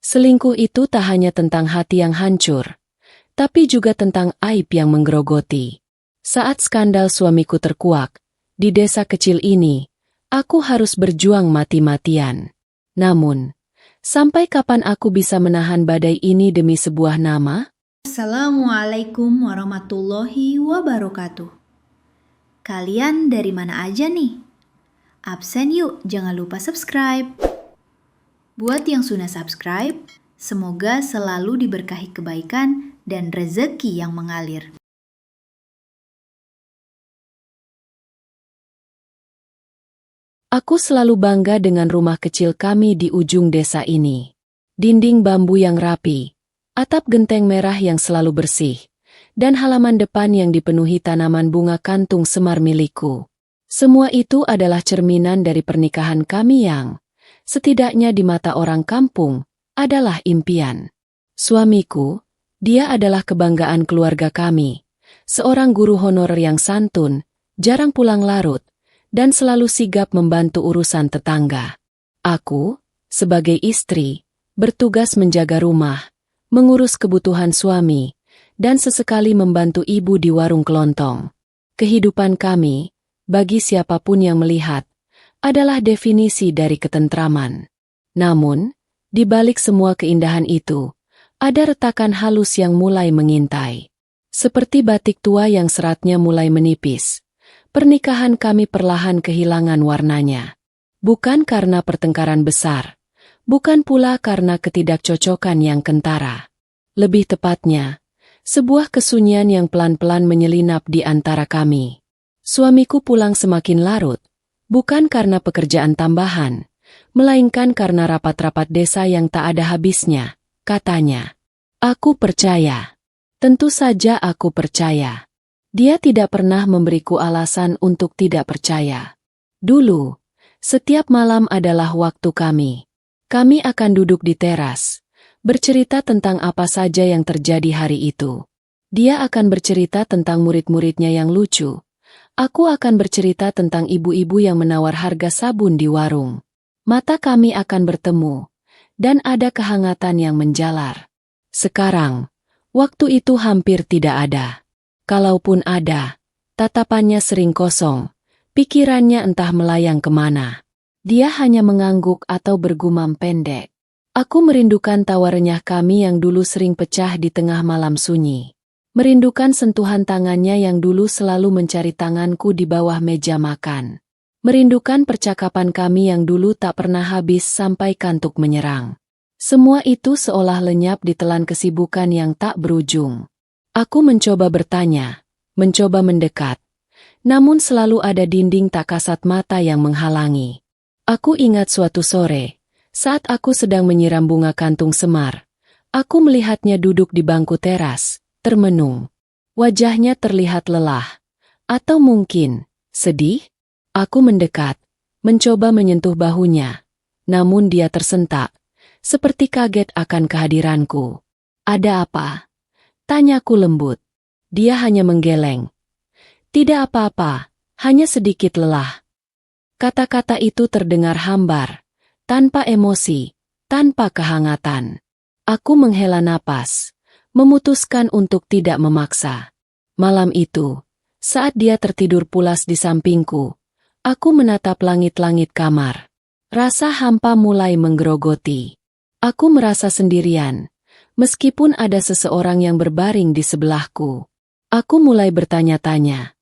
Selingkuh itu tak hanya tentang hati yang hancur, tapi juga tentang aib yang menggerogoti. Saat skandal suamiku terkuak, di desa kecil ini, aku harus berjuang mati-matian. Namun, sampai kapan aku bisa menahan badai ini demi sebuah nama? Assalamualaikum warahmatullahi wabarakatuh. Kalian dari mana aja nih? Absen yuk, jangan lupa subscribe. Buat yang sudah subscribe, semoga selalu diberkahi kebaikan dan rezeki yang mengalir. Aku selalu bangga dengan rumah kecil kami di ujung desa ini. Dinding bambu yang rapi, atap genteng merah yang selalu bersih, dan halaman depan yang dipenuhi tanaman bunga kantung semar milikku. Semua itu adalah cerminan dari pernikahan kami yang, setidaknya di mata orang kampung, adalah impian. Suamiku, dia adalah kebanggaan keluarga kami, seorang guru honorer yang santun, jarang pulang larut, dan selalu sigap membantu urusan tetangga. Aku, sebagai istri, bertugas menjaga rumah, mengurus kebutuhan suami, dan sesekali membantu ibu di warung kelontong. Kehidupan kami, bagi siapapun yang melihat, adalah definisi dari ketentraman. Namun, di balik semua keindahan itu, ada retakan halus yang mulai mengintai. Seperti batik tua yang seratnya mulai menipis, pernikahan kami perlahan kehilangan warnanya. Bukan karena pertengkaran besar, bukan pula karena ketidakcocokan yang kentara. Lebih tepatnya, sebuah kesunyian yang pelan-pelan menyelinap di antara kami. Suamiku pulang semakin larut, bukan karena pekerjaan tambahan, melainkan karena rapat-rapat desa yang tak ada habisnya, katanya. Aku percaya. Tentu saja aku percaya. Dia tidak pernah memberiku alasan untuk tidak percaya. Dulu, setiap malam adalah waktu kami. Kami akan duduk di teras, bercerita tentang apa saja yang terjadi hari itu. Dia akan bercerita tentang murid-muridnya yang lucu. Aku akan bercerita tentang ibu-ibu yang menawar harga sabun di warung. Mata kami akan bertemu, dan ada kehangatan yang menjalar. Sekarang, waktu itu hampir tidak ada. Kalaupun ada, tatapannya sering kosong, pikirannya entah melayang kemana. Dia hanya mengangguk atau bergumam pendek. Aku merindukan tawa renyah kami yang dulu sering pecah di tengah malam sunyi. Merindukan sentuhan tangannya yang dulu selalu mencari tanganku di bawah meja makan. Merindukan percakapan kami yang dulu tak pernah habis sampai kantuk menyerang. Semua itu seolah lenyap di telan kesibukan yang tak berujung. Aku mencoba bertanya, mencoba mendekat. Namun selalu ada dinding tak kasat mata yang menghalangi. Aku ingat suatu sore, saat aku sedang menyiram bunga kantung semar. Aku melihatnya duduk di bangku teras, termenung. Wajahnya terlihat lelah. Atau mungkin, sedih? Aku mendekat, mencoba menyentuh bahunya. Namun dia tersentak, seperti kaget akan kehadiranku. Ada apa? Tanyaku lembut. Dia hanya menggeleng. Tidak apa-apa, hanya sedikit lelah. Kata-kata itu terdengar hambar, tanpa emosi, tanpa kehangatan. Aku menghela napas, memutuskan untuk tidak memaksa. Malam itu, saat dia tertidur pulas di sampingku, aku menatap langit-langit kamar. Rasa hampa mulai menggerogoti. Aku merasa sendirian, meskipun ada seseorang yang berbaring di sebelahku. Aku mulai bertanya-tanya,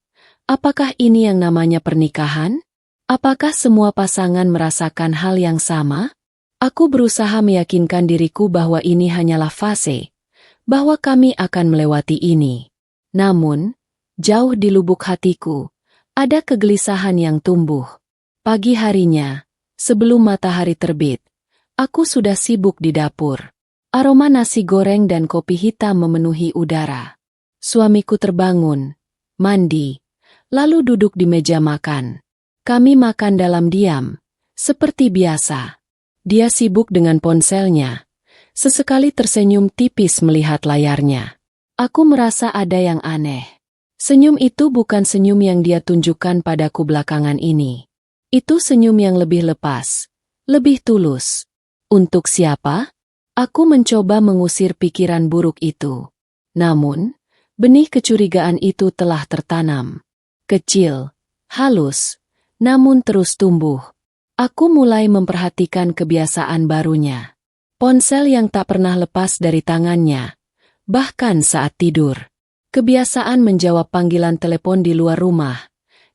apakah ini yang namanya pernikahan? Apakah semua pasangan merasakan hal yang sama? Aku berusaha meyakinkan diriku bahwa ini hanyalah fase, bahwa kami akan melewati ini. Namun, jauh di lubuk hatiku, ada kegelisahan yang tumbuh. Pagi harinya, sebelum matahari terbit, aku sudah sibuk di dapur. Aroma nasi goreng dan kopi hitam memenuhi udara. Suamiku terbangun, mandi, lalu duduk di meja makan. Kami makan dalam diam, seperti biasa. Dia sibuk dengan ponselnya. Sesekali tersenyum tipis melihat layarnya. Aku merasa ada yang aneh. Senyum itu bukan senyum yang dia tunjukkan padaku belakangan ini. Itu senyum yang lebih lepas, lebih tulus. Untuk siapa? Aku mencoba mengusir pikiran buruk itu. Namun, benih kecurigaan itu telah tertanam. Kecil, halus, namun terus tumbuh. Aku mulai memperhatikan kebiasaan barunya. Ponsel yang tak pernah lepas dari tangannya, bahkan saat tidur. Kebiasaan menjawab panggilan telepon di luar rumah,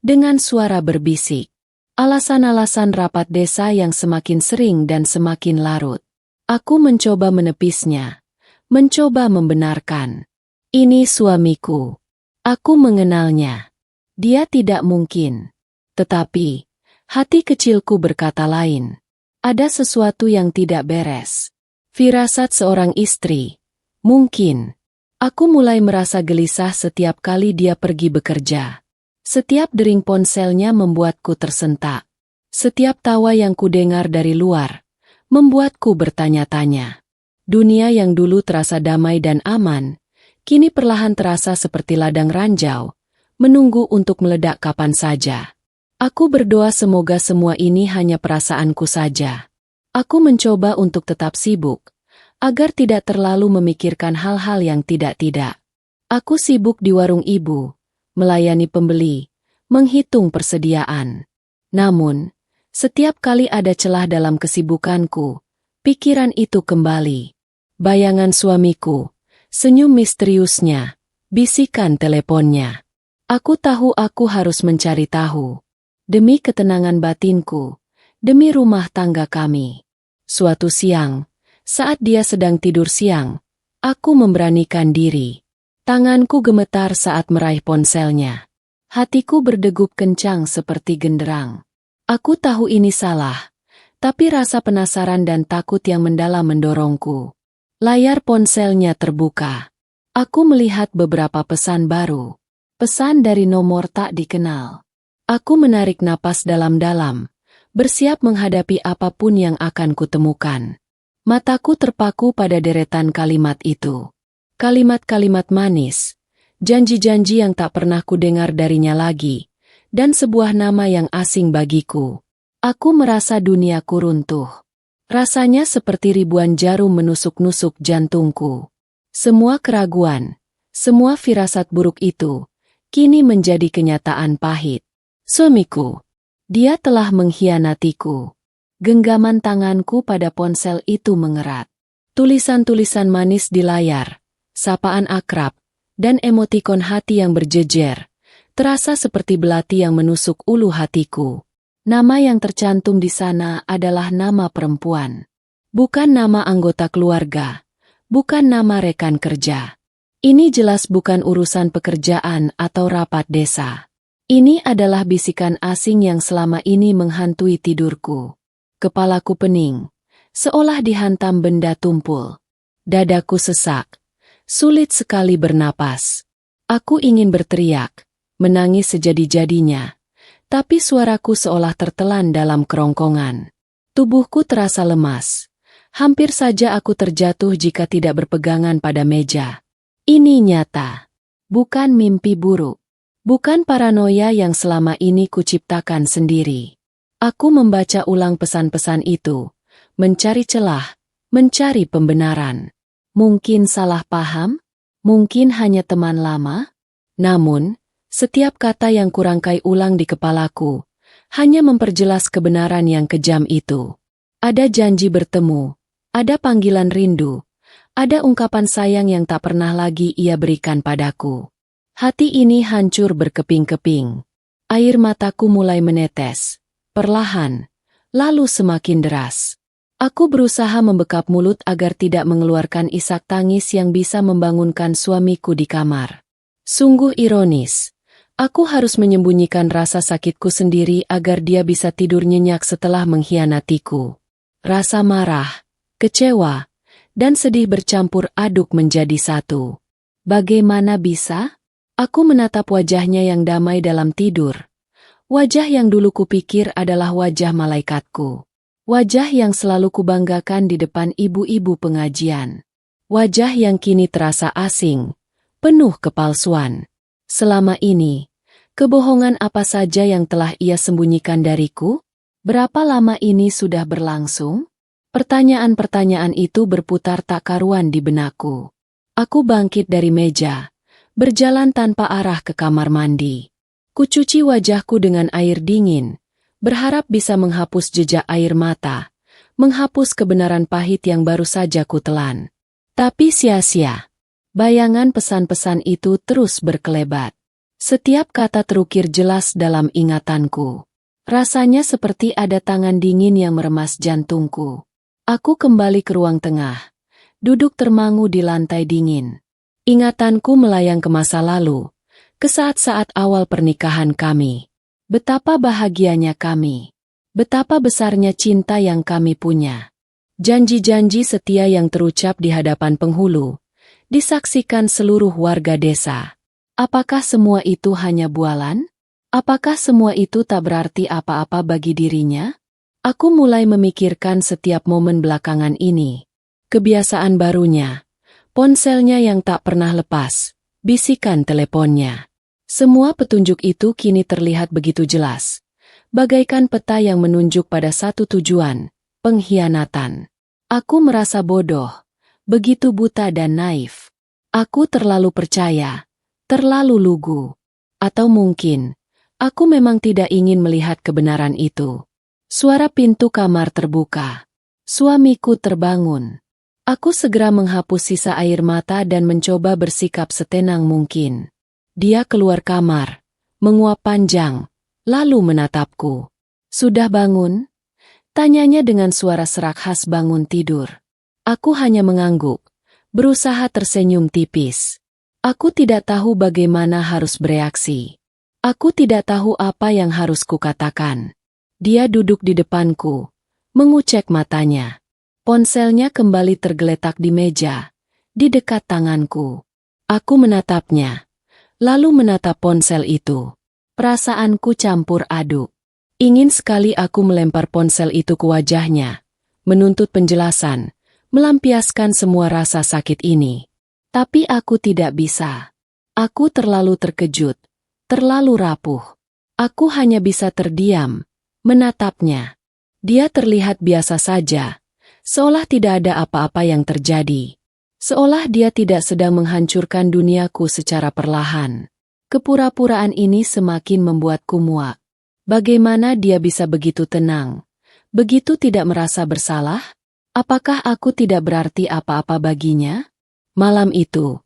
dengan suara berbisik. Alasan-alasan rapat desa yang semakin sering dan semakin larut. Aku mencoba menepisnya, mencoba membenarkan. Ini suamiku. Aku mengenalnya. Dia tidak mungkin. Tetapi, hati kecilku berkata lain. Ada sesuatu yang tidak beres. Firasat seorang istri. Mungkin. Aku mulai merasa gelisah setiap kali dia pergi bekerja. Setiap dering ponselnya membuatku tersentak. Setiap tawa yang kudengar dari luar, membuatku bertanya-tanya. Dunia yang dulu terasa damai dan aman, kini perlahan terasa seperti ladang ranjau, menunggu untuk meledak kapan saja. Aku berdoa semoga semua ini hanya perasaanku saja. Aku mencoba untuk tetap sibuk, agar tidak terlalu memikirkan hal-hal yang tidak-tidak. Aku sibuk di warung ibu, melayani pembeli, menghitung persediaan. Namun, setiap kali ada celah dalam kesibukanku, pikiran itu kembali. Bayangan suamiku, senyum misteriusnya, bisikan teleponnya. Aku tahu aku harus mencari tahu. Demi ketenangan batinku, demi rumah tangga kami. Suatu siang, saat dia sedang tidur siang, aku memberanikan diri. Tanganku gemetar saat meraih ponselnya. Hatiku berdegup kencang seperti genderang. Aku tahu ini salah, tapi rasa penasaran dan takut yang mendalam mendorongku. Layar ponselnya terbuka. Aku melihat beberapa pesan baru. Pesan dari nomor tak dikenal. Aku menarik napas dalam-dalam, bersiap menghadapi apapun yang akan kutemukan. Mataku terpaku pada deretan kalimat itu. Kalimat-kalimat manis, janji-janji yang tak pernah kudengar darinya lagi, dan sebuah nama yang asing bagiku. Aku merasa duniaku runtuh. Rasanya seperti ribuan jarum menusuk-nusuk jantungku. Semua keraguan, semua firasat buruk itu, kini menjadi kenyataan pahit. Suamiku, dia telah mengkhianatiku. Genggaman tanganku pada ponsel itu mengerat. Tulisan-tulisan manis di layar, sapaan akrab, dan emotikon hati yang berjejer, terasa seperti belati yang menusuk ulu hatiku. Nama yang tercantum di sana adalah nama perempuan. Bukan nama anggota keluarga, bukan nama rekan kerja. Ini jelas bukan urusan pekerjaan atau rapat desa. Ini adalah bisikan asing yang selama ini menghantui tidurku. Kepalaku pening, seolah dihantam benda tumpul. Dadaku sesak, sulit sekali bernapas. Aku ingin berteriak, menangis sejadi-jadinya, tapi suaraku seolah tertelan dalam kerongkongan. Tubuhku terasa lemas. Hampir saja aku terjatuh jika tidak berpegangan pada meja. Ini nyata, bukan mimpi buruk, bukan paranoia yang selama ini kuciptakan sendiri. Aku membaca ulang pesan-pesan itu, mencari celah, mencari pembenaran. Mungkin salah paham, mungkin hanya teman lama. Namun, setiap kata yang kurangkai ulang di kepalaku, hanya memperjelas kebenaran yang kejam itu. Ada janji bertemu, ada panggilan rindu, ada ungkapan sayang yang tak pernah lagi ia berikan padaku. Hati ini hancur berkeping-keping. Air mataku mulai menetes. Perlahan, lalu semakin deras. Aku berusaha membekap mulut agar tidak mengeluarkan isak tangis yang bisa membangunkan suamiku di kamar. Sungguh ironis. Aku harus menyembunyikan rasa sakitku sendiri agar dia bisa tidur nyenyak setelah mengkhianatiku. Rasa marah, kecewa, dan sedih bercampur aduk menjadi satu. Bagaimana bisa? Aku menatap wajahnya yang damai dalam tidur. Wajah yang dulu kupikir adalah wajah malaikatku. Wajah yang selalu kubanggakan di depan ibu-ibu pengajian. Wajah yang kini terasa asing, penuh kepalsuan. Selama ini, kebohongan apa saja yang telah ia sembunyikan dariku? Berapa lama ini sudah berlangsung? Pertanyaan-pertanyaan itu berputar tak karuan di benakku. Aku bangkit dari meja, berjalan tanpa arah ke kamar mandi. Kucuci wajahku dengan air dingin, berharap bisa menghapus jejak air mata, menghapus kebenaran pahit yang baru saja kutelan. Tapi sia-sia. Bayangan pesan-pesan itu terus berkelebat. Setiap kata terukir jelas dalam ingatanku. Rasanya seperti ada tangan dingin yang meremas jantungku. Aku kembali ke ruang tengah, duduk termangu di lantai dingin. Ingatanku melayang ke masa lalu, ke saat-saat awal pernikahan kami. Betapa bahagianya kami. Betapa besarnya cinta yang kami punya. Janji-janji setia yang terucap di hadapan penghulu, disaksikan seluruh warga desa. Apakah semua itu hanya bualan? Apakah semua itu tak berarti apa-apa bagi dirinya? Aku mulai memikirkan setiap momen belakangan ini. Kebiasaan barunya, ponselnya yang tak pernah lepas, bisikan teleponnya. Semua petunjuk itu kini terlihat begitu jelas. Bagaikan peta yang menunjuk pada satu tujuan, pengkhianatan. Aku merasa bodoh, begitu buta dan naif. Aku terlalu percaya, terlalu lugu. Atau mungkin, aku memang tidak ingin melihat kebenaran itu. Suara pintu kamar terbuka. Suamiku terbangun. Aku segera menghapus sisa air mata dan mencoba bersikap setenang mungkin. Dia keluar kamar, menguap panjang, lalu menatapku. "Sudah bangun?" Tanyanya dengan suara serak khas bangun tidur. Aku hanya mengangguk, berusaha tersenyum tipis. Aku tidak tahu bagaimana harus bereaksi. Aku tidak tahu apa yang harus kukatakan. Dia duduk di depanku, mengucek matanya. Ponselnya kembali tergeletak di meja, di dekat tanganku. Aku menatapnya, lalu menatap ponsel itu. Perasaanku campur aduk. Ingin sekali aku melempar ponsel itu ke wajahnya, menuntut penjelasan, melampiaskan semua rasa sakit ini. Tapi aku tidak bisa. Aku terlalu terkejut, terlalu rapuh. Aku hanya bisa terdiam, menatapnya. Dia terlihat biasa saja, seolah tidak ada apa-apa yang terjadi. Seolah dia tidak sedang menghancurkan duniaku secara perlahan. Kepura-puraan ini semakin membuatku muak. Bagaimana dia bisa begitu tenang? Begitu tidak merasa bersalah? Apakah aku tidak berarti apa-apa baginya? Malam itu,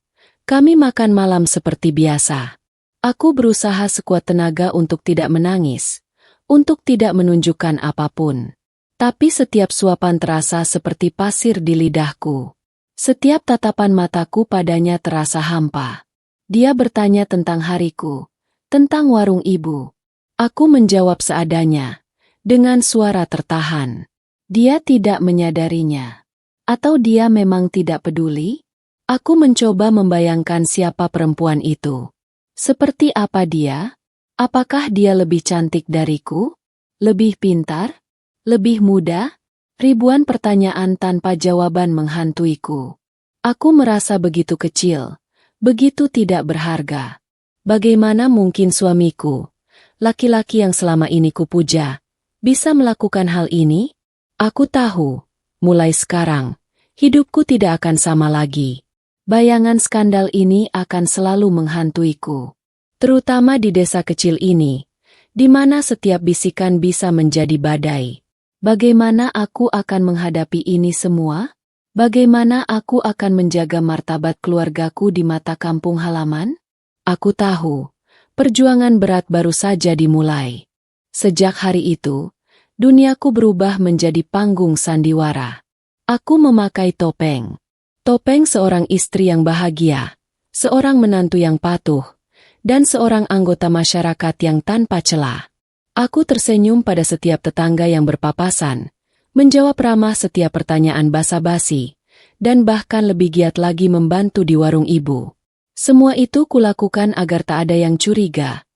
kami makan malam seperti biasa. Aku berusaha sekuat tenaga untuk tidak menangis, untuk tidak menunjukkan apapun. Tapi setiap suapan terasa seperti pasir di lidahku. Setiap tatapan mataku padanya terasa hampa. Dia bertanya tentang hariku, tentang warung ibu. Aku menjawab seadanya, dengan suara tertahan. Dia tidak menyadarinya. Atau dia memang tidak peduli? Aku mencoba membayangkan siapa perempuan itu. Seperti apa dia? Apakah dia lebih cantik dariku? Lebih pintar? Lebih muda? Ribuan pertanyaan tanpa jawaban menghantuiku. Aku merasa begitu kecil, begitu tidak berharga. Bagaimana mungkin suamiku, laki-laki yang selama ini kupuja, bisa melakukan hal ini? Aku tahu, mulai sekarang, hidupku tidak akan sama lagi. Bayangan skandal ini akan selalu menghantuiku. Terutama di desa kecil ini, di mana setiap bisikan bisa menjadi badai. Bagaimana aku akan menghadapi ini semua? Bagaimana aku akan menjaga martabat keluargaku di mata kampung halaman? Aku tahu, perjuangan berat baru saja dimulai. Sejak hari itu, duniaku berubah menjadi panggung sandiwara. Aku memakai topeng. Topeng seorang istri yang bahagia, seorang menantu yang patuh, dan seorang anggota masyarakat yang tanpa celah. Aku tersenyum pada setiap tetangga yang berpapasan, menjawab ramah setiap pertanyaan basa-basi, dan bahkan lebih giat lagi membantu di warung ibu. Semua itu kulakukan agar tak ada yang curiga,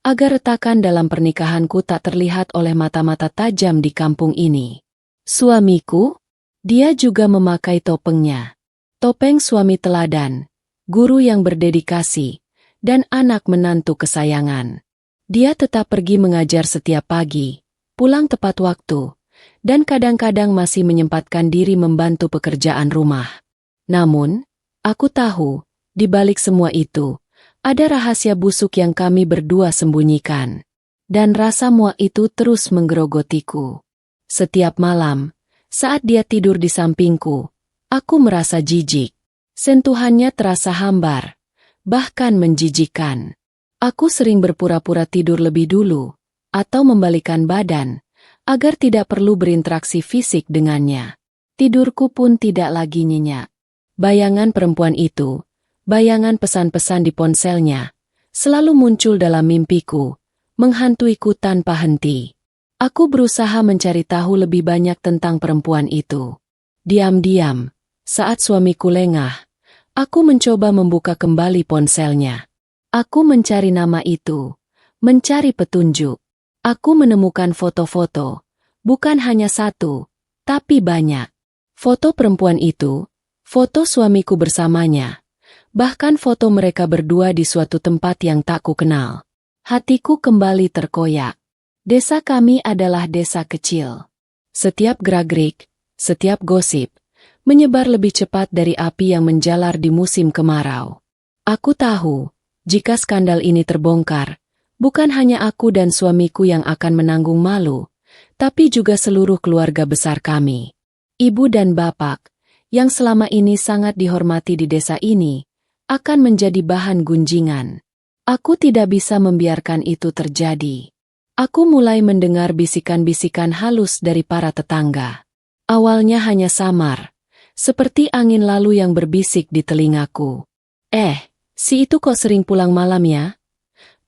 agar retakan dalam pernikahanku tak terlihat oleh mata-mata tajam di kampung ini. Suamiku, dia juga memakai topengnya. Topeng suami teladan, guru yang berdedikasi, dan anak menantu kesayangan. Dia tetap pergi mengajar setiap pagi, pulang tepat waktu, dan kadang-kadang masih menyempatkan diri membantu pekerjaan rumah. Namun, aku tahu, di balik semua itu, ada rahasia busuk yang kami berdua sembunyikan. Dan rasa muak itu terus menggerogotiku. Setiap malam, saat dia tidur di sampingku, aku merasa jijik. Sentuhannya terasa hambar, bahkan menjijikkan. Aku sering berpura-pura tidur lebih dulu, atau membalikkan badan, agar tidak perlu berinteraksi fisik dengannya. Tidurku pun tidak lagi nyenyak. Bayangan perempuan itu, bayangan pesan-pesan di ponselnya, selalu muncul dalam mimpiku, menghantuiku tanpa henti. Aku berusaha mencari tahu lebih banyak tentang perempuan itu. Diam-diam, saat suamiku lengah, aku mencoba membuka kembali ponselnya. Aku mencari nama itu, mencari petunjuk. Aku menemukan foto-foto, bukan hanya satu, tapi banyak. Foto perempuan itu, foto suamiku bersamanya, bahkan foto mereka berdua di suatu tempat yang tak kukenal. Hatiku kembali terkoyak. Desa kami adalah desa kecil. Setiap gerak-gerik, setiap gosip, menyebar lebih cepat dari api yang menjalar di musim kemarau. Aku tahu, jika skandal ini terbongkar, bukan hanya aku dan suamiku yang akan menanggung malu, tapi juga seluruh keluarga besar kami. Ibu dan bapak, yang selama ini sangat dihormati di desa ini, akan menjadi bahan gunjingan. Aku tidak bisa membiarkan itu terjadi. Aku mulai mendengar bisikan-bisikan halus dari para tetangga. Awalnya hanya samar, seperti angin lalu yang berbisik di telingaku. Si itu kok sering pulang malam ya?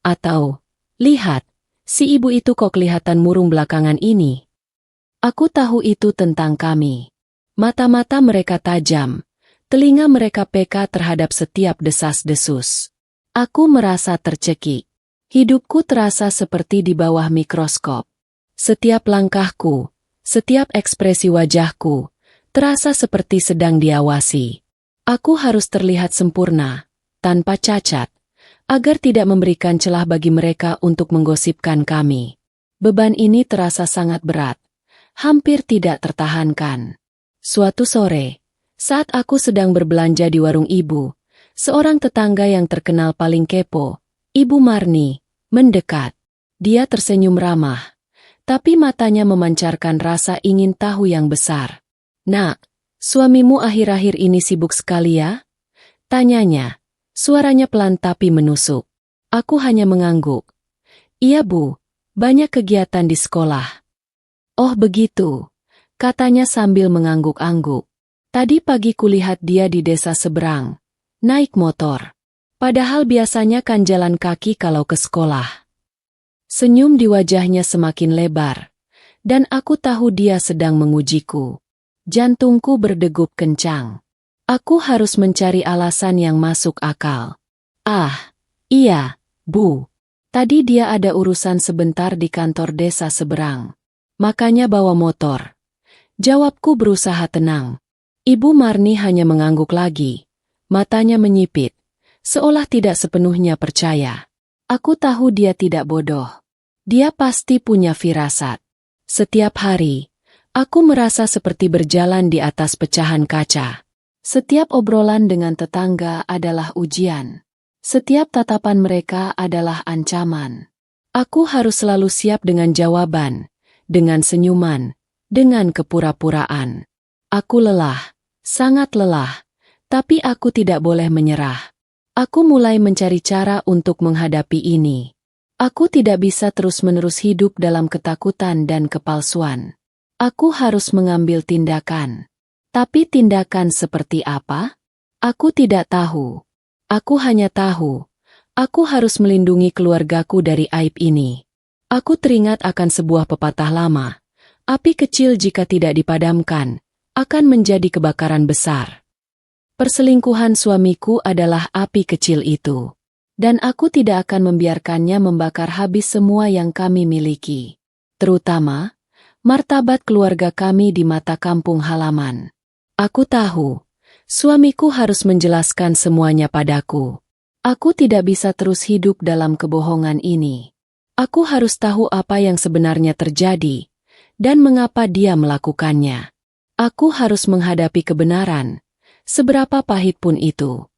Atau, lihat, si ibu itu kok kelihatan murung belakangan ini. Aku tahu itu tentang kami. Mata-mata mereka tajam, telinga mereka peka terhadap setiap desas-desus. Aku merasa tercekik. Hidupku terasa seperti di bawah mikroskop. Setiap langkahku, setiap ekspresi wajahku, terasa seperti sedang diawasi. Aku harus terlihat sempurna, tanpa cacat, agar tidak memberikan celah bagi mereka untuk menggosipkan kami. Beban ini terasa sangat berat, hampir tidak tertahankan. Suatu sore, saat aku sedang berbelanja di warung ibu, seorang tetangga yang terkenal paling kepo, Ibu Marni, mendekat. Dia tersenyum ramah, tapi matanya memancarkan rasa ingin tahu yang besar. "Nak, suamimu akhir-akhir ini sibuk sekali ya?" tanyanya. Suaranya pelan tapi menusuk. Aku hanya mengangguk. "Iya Bu, banyak kegiatan di sekolah." "Oh begitu," katanya sambil mengangguk-angguk. "Tadi pagi kulihat dia di desa seberang, naik motor. Padahal biasanya kan jalan kaki kalau ke sekolah." Senyum di wajahnya semakin lebar, dan aku tahu dia sedang mengujiku. Jantungku berdegup kencang. Aku harus mencari alasan yang masuk akal. Iya, Bu. Tadi dia ada urusan sebentar di kantor desa seberang. Makanya bawa motor. Jawabku berusaha tenang. Ibu Marni hanya mengangguk lagi. Matanya menyipit, seolah tidak sepenuhnya percaya. Aku tahu dia tidak bodoh. Dia pasti punya firasat. Setiap hari, aku merasa seperti berjalan di atas pecahan kaca. Setiap obrolan dengan tetangga adalah ujian. Setiap tatapan mereka adalah ancaman. Aku harus selalu siap dengan jawaban, dengan senyuman, dengan kepura-puraan. Aku lelah, sangat lelah, tapi aku tidak boleh menyerah. Aku mulai mencari cara untuk menghadapi ini. Aku tidak bisa terus-menerus hidup dalam ketakutan dan kepalsuan. Aku harus mengambil tindakan. Tapi tindakan seperti apa? Aku tidak tahu. Aku hanya tahu, aku harus melindungi keluargaku dari aib ini. Aku teringat akan sebuah pepatah lama. Api kecil jika tidak dipadamkan, akan menjadi kebakaran besar. Perselingkuhan suamiku adalah api kecil itu. Dan aku tidak akan membiarkannya membakar habis semua yang kami miliki. Terutama, martabat keluarga kami di mata kampung halaman. Aku tahu, suamiku harus menjelaskan semuanya padaku. Aku tidak bisa terus hidup dalam kebohongan ini. Aku harus tahu apa yang sebenarnya terjadi, Dan mengapa dia melakukannya? Aku harus menghadapi kebenaran, seberapa pahit pun itu.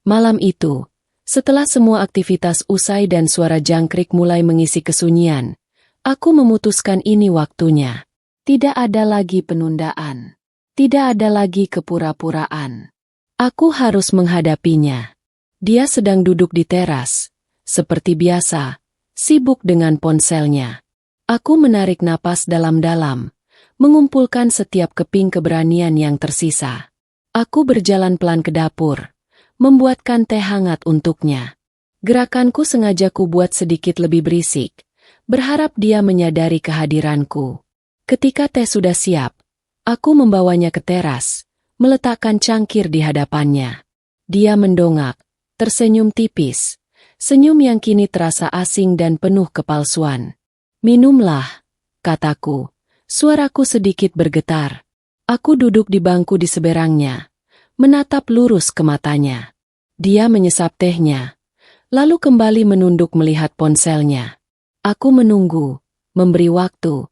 Malam itu, setelah semua aktivitas usai dan suara jangkrik mulai mengisi kesunyian, aku memutuskan ini waktunya. Tidak ada lagi penundaan. Tidak ada lagi kepura-puraan. Aku harus menghadapinya. Dia sedang duduk di teras, seperti biasa, sibuk dengan ponselnya. Aku menarik napas dalam-dalam, mengumpulkan setiap keping keberanian yang tersisa. Aku berjalan pelan ke dapur, membuatkan teh hangat untuknya. Gerakanku sengaja kubuat sedikit lebih berisik, berharap dia menyadari kehadiranku. Ketika teh sudah siap, aku membawanya ke teras, meletakkan cangkir di hadapannya. Dia mendongak, tersenyum tipis, senyum yang kini terasa asing dan penuh kepalsuan. "Minumlah," kataku. Suaraku sedikit bergetar. Aku duduk di bangku di seberangnya, menatap lurus ke matanya. Dia menyesap tehnya, lalu kembali menunduk melihat ponselnya. Aku menunggu, memberi waktu,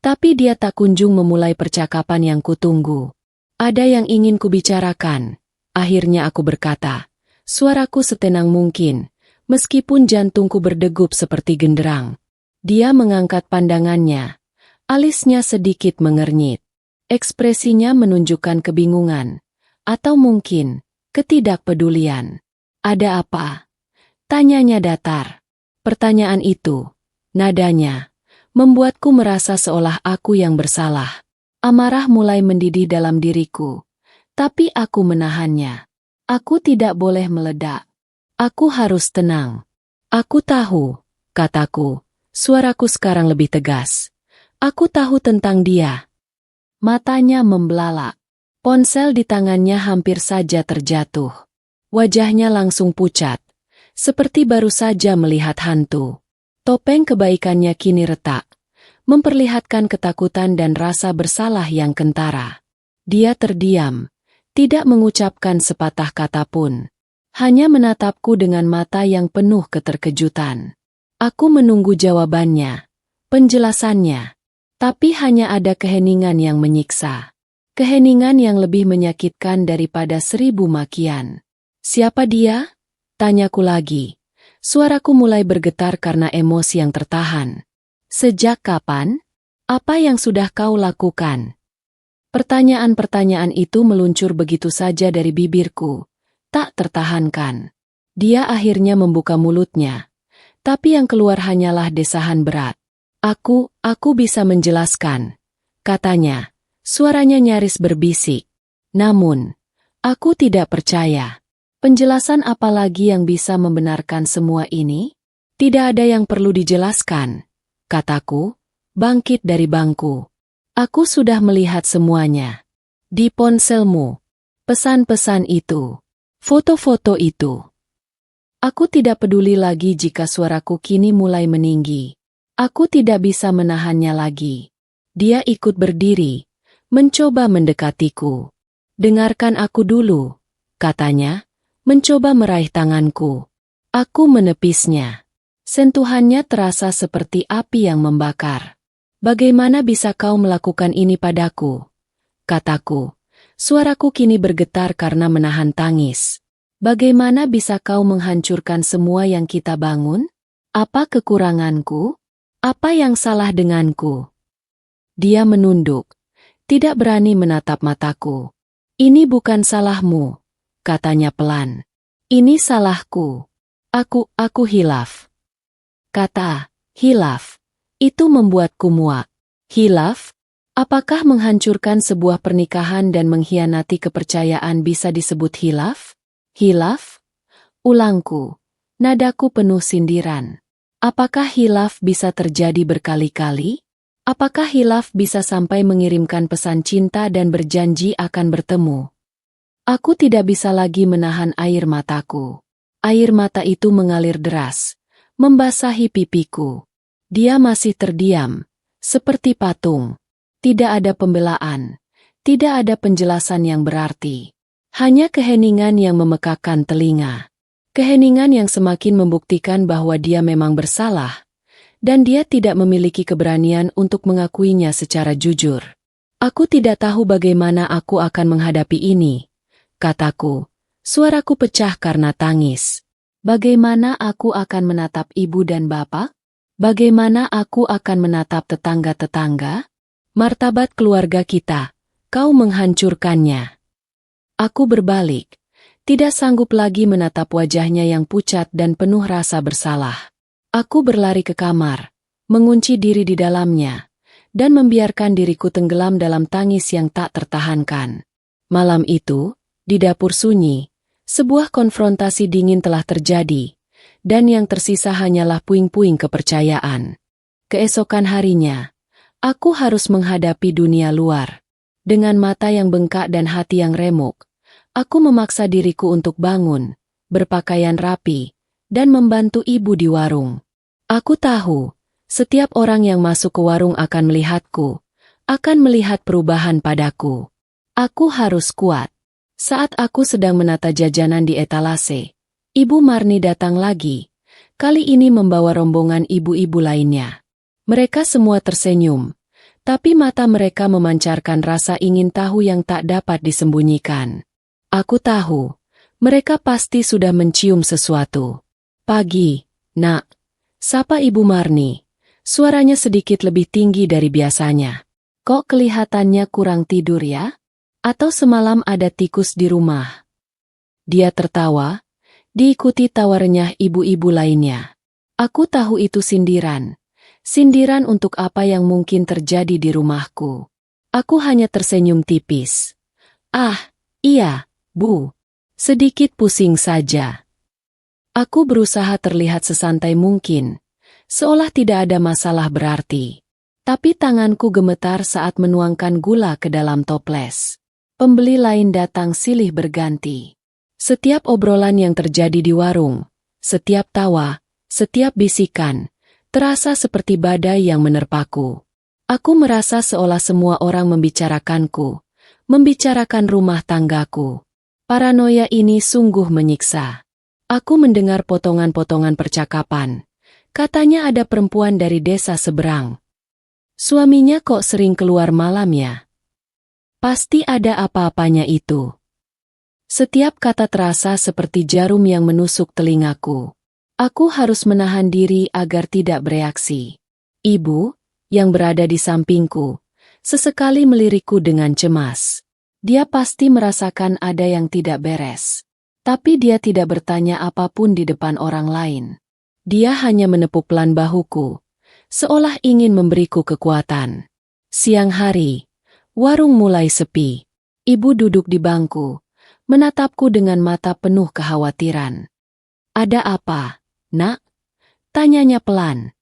tapi dia tak kunjung memulai percakapan yang kutunggu. "Ada yang ingin kubicarakan," akhirnya aku berkata. Suaraku setenang mungkin, meskipun jantungku berdegup seperti genderang. Dia mengangkat pandangannya. Alisnya sedikit mengernyit. Ekspresinya menunjukkan kebingungan. Atau mungkin, ketidakpedulian. "Ada apa?" tanyanya datar. Pertanyaan itu, nadanya, membuatku merasa seolah aku yang bersalah. Amarah mulai mendidih dalam diriku. Tapi aku menahannya. Aku tidak boleh meledak. Aku harus tenang. "Aku tahu," kataku. Suaraku sekarang lebih tegas. "Aku tahu tentang dia." Matanya membelalak. Ponsel di tangannya hampir saja terjatuh. Wajahnya langsung pucat, seperti baru saja melihat hantu. Topeng kebaikannya kini retak, memperlihatkan ketakutan dan rasa bersalah yang kentara. Dia terdiam, tidak mengucapkan sepatah kata pun. Hanya menatapku dengan mata yang penuh keterkejutan. Aku menunggu jawabannya, penjelasannya. Tapi hanya ada keheningan yang menyiksa. Keheningan yang lebih menyakitkan daripada 1000 makian. "Siapa dia?" tanyaku lagi. Suaraku mulai bergetar karena emosi yang tertahan. "Sejak kapan? Apa yang sudah kau lakukan?" Pertanyaan-pertanyaan itu meluncur begitu saja dari bibirku, tak tertahankan. Dia akhirnya membuka mulutnya, tapi yang keluar hanyalah desahan berat. Aku bisa menjelaskan," katanya. Suaranya nyaris berbisik. Namun, aku tidak percaya. "Penjelasan apa lagi yang bisa membenarkan semua ini?" "Tidak ada yang perlu dijelaskan," kataku, bangkit dari bangku. "Aku sudah melihat semuanya. Di ponselmu, pesan-pesan itu, foto-foto itu." Aku tidak peduli lagi jika suaraku kini mulai meninggi. Aku tidak bisa menahannya lagi. Dia ikut berdiri, mencoba mendekatiku. "Dengarkan aku dulu," katanya, mencoba meraih tanganku. Aku menepisnya. Sentuhannya terasa seperti api yang membakar. "Bagaimana bisa kau melakukan ini padaku?" kataku. Suaraku kini bergetar karena menahan tangis. "Bagaimana bisa kau menghancurkan semua yang kita bangun? Apa kekuranganku? Apa yang salah denganku?" Dia menunduk, tidak berani menatap mataku. "Ini bukan salahmu," katanya pelan. "Ini salahku. Aku hilaf." Kata hilaf itu membuatku muak. Hilaf? Apakah menghancurkan sebuah pernikahan dan mengkhianati kepercayaan bisa disebut hilaf? Hilaf? Ulangku. Nadaku penuh sindiran. Apakah hilaf bisa terjadi berkali-kali? Apakah hilaf bisa sampai mengirimkan pesan cinta dan berjanji akan bertemu? Aku tidak bisa lagi menahan air mataku. Air mata itu mengalir deras, membasahi pipiku. Dia masih terdiam, seperti patung. Tidak ada pembelaan, tidak ada penjelasan yang berarti. Hanya keheningan yang memekakkan telinga. Keheningan yang semakin membuktikan bahwa dia memang bersalah, dan dia tidak memiliki keberanian untuk mengakuinya secara jujur. Aku tidak tahu bagaimana aku akan menghadapi ini, kataku. Suaraku pecah karena tangis. Bagaimana aku akan menatap ibu dan bapak? Bagaimana aku akan menatap tetangga-tetangga? Martabat keluarga kita, kau menghancurkannya. Aku berbalik, tidak sanggup lagi menatap wajahnya yang pucat dan penuh rasa bersalah. Aku berlari ke kamar, mengunci diri di dalamnya, dan membiarkan diriku tenggelam dalam tangis yang tak tertahankan. Malam itu, di dapur sunyi, sebuah konfrontasi dingin telah terjadi, dan yang tersisa hanyalah puing-puing kepercayaan. Keesokan harinya, aku harus menghadapi dunia luar. Dengan mata yang bengkak dan hati yang remuk, aku memaksa diriku untuk bangun, berpakaian rapi, dan membantu ibu di warung. Aku tahu, setiap orang yang masuk ke warung akan melihatku, akan melihat perubahan padaku. Aku harus kuat. Saat aku sedang menata jajanan di etalase, Ibu Marni datang lagi, kali ini membawa rombongan ibu-ibu lainnya. Mereka semua tersenyum, tapi mata mereka memancarkan rasa ingin tahu yang tak dapat disembunyikan. Aku tahu, mereka pasti sudah mencium sesuatu. Pagi, Nak, sapa Ibu Marni. Suaranya sedikit lebih tinggi dari biasanya. Kok kelihatannya kurang tidur ya? Atau semalam ada tikus di rumah? Dia tertawa, diikuti tawa renyah ibu-ibu lainnya. Aku tahu itu sindiran. Sindiran untuk apa yang mungkin terjadi di rumahku. Aku hanya tersenyum tipis. Ah, iya, Bu. Sedikit pusing saja. Aku berusaha terlihat sesantai mungkin, seolah tidak ada masalah berarti. Tapi tanganku gemetar saat menuangkan gula ke dalam toples. Pembeli lain datang silih berganti. Setiap obrolan yang terjadi di warung, setiap tawa, setiap bisikan, terasa seperti badai yang menerpaku. Aku merasa seolah semua orang membicarakanku, membicarakan rumah tanggaku. Paranoia ini sungguh menyiksa. Aku mendengar potongan-potongan percakapan. Katanya ada perempuan dari desa seberang. Suaminya kok sering keluar malam ya? Pasti ada apa-apanya itu. Setiap kata terasa seperti jarum yang menusuk telingaku. Aku harus menahan diri agar tidak bereaksi. Ibu, yang berada di sampingku, sesekali melirikku dengan cemas. Dia pasti merasakan ada yang tidak beres. Tapi dia tidak bertanya apapun di depan orang lain. Dia hanya menepuk pelan bahuku, seolah ingin memberiku kekuatan. Siang hari, warung mulai sepi. Ibu duduk di bangku, menatapku dengan mata penuh kekhawatiran. Ada apa? Nak? Tanyanya pelan.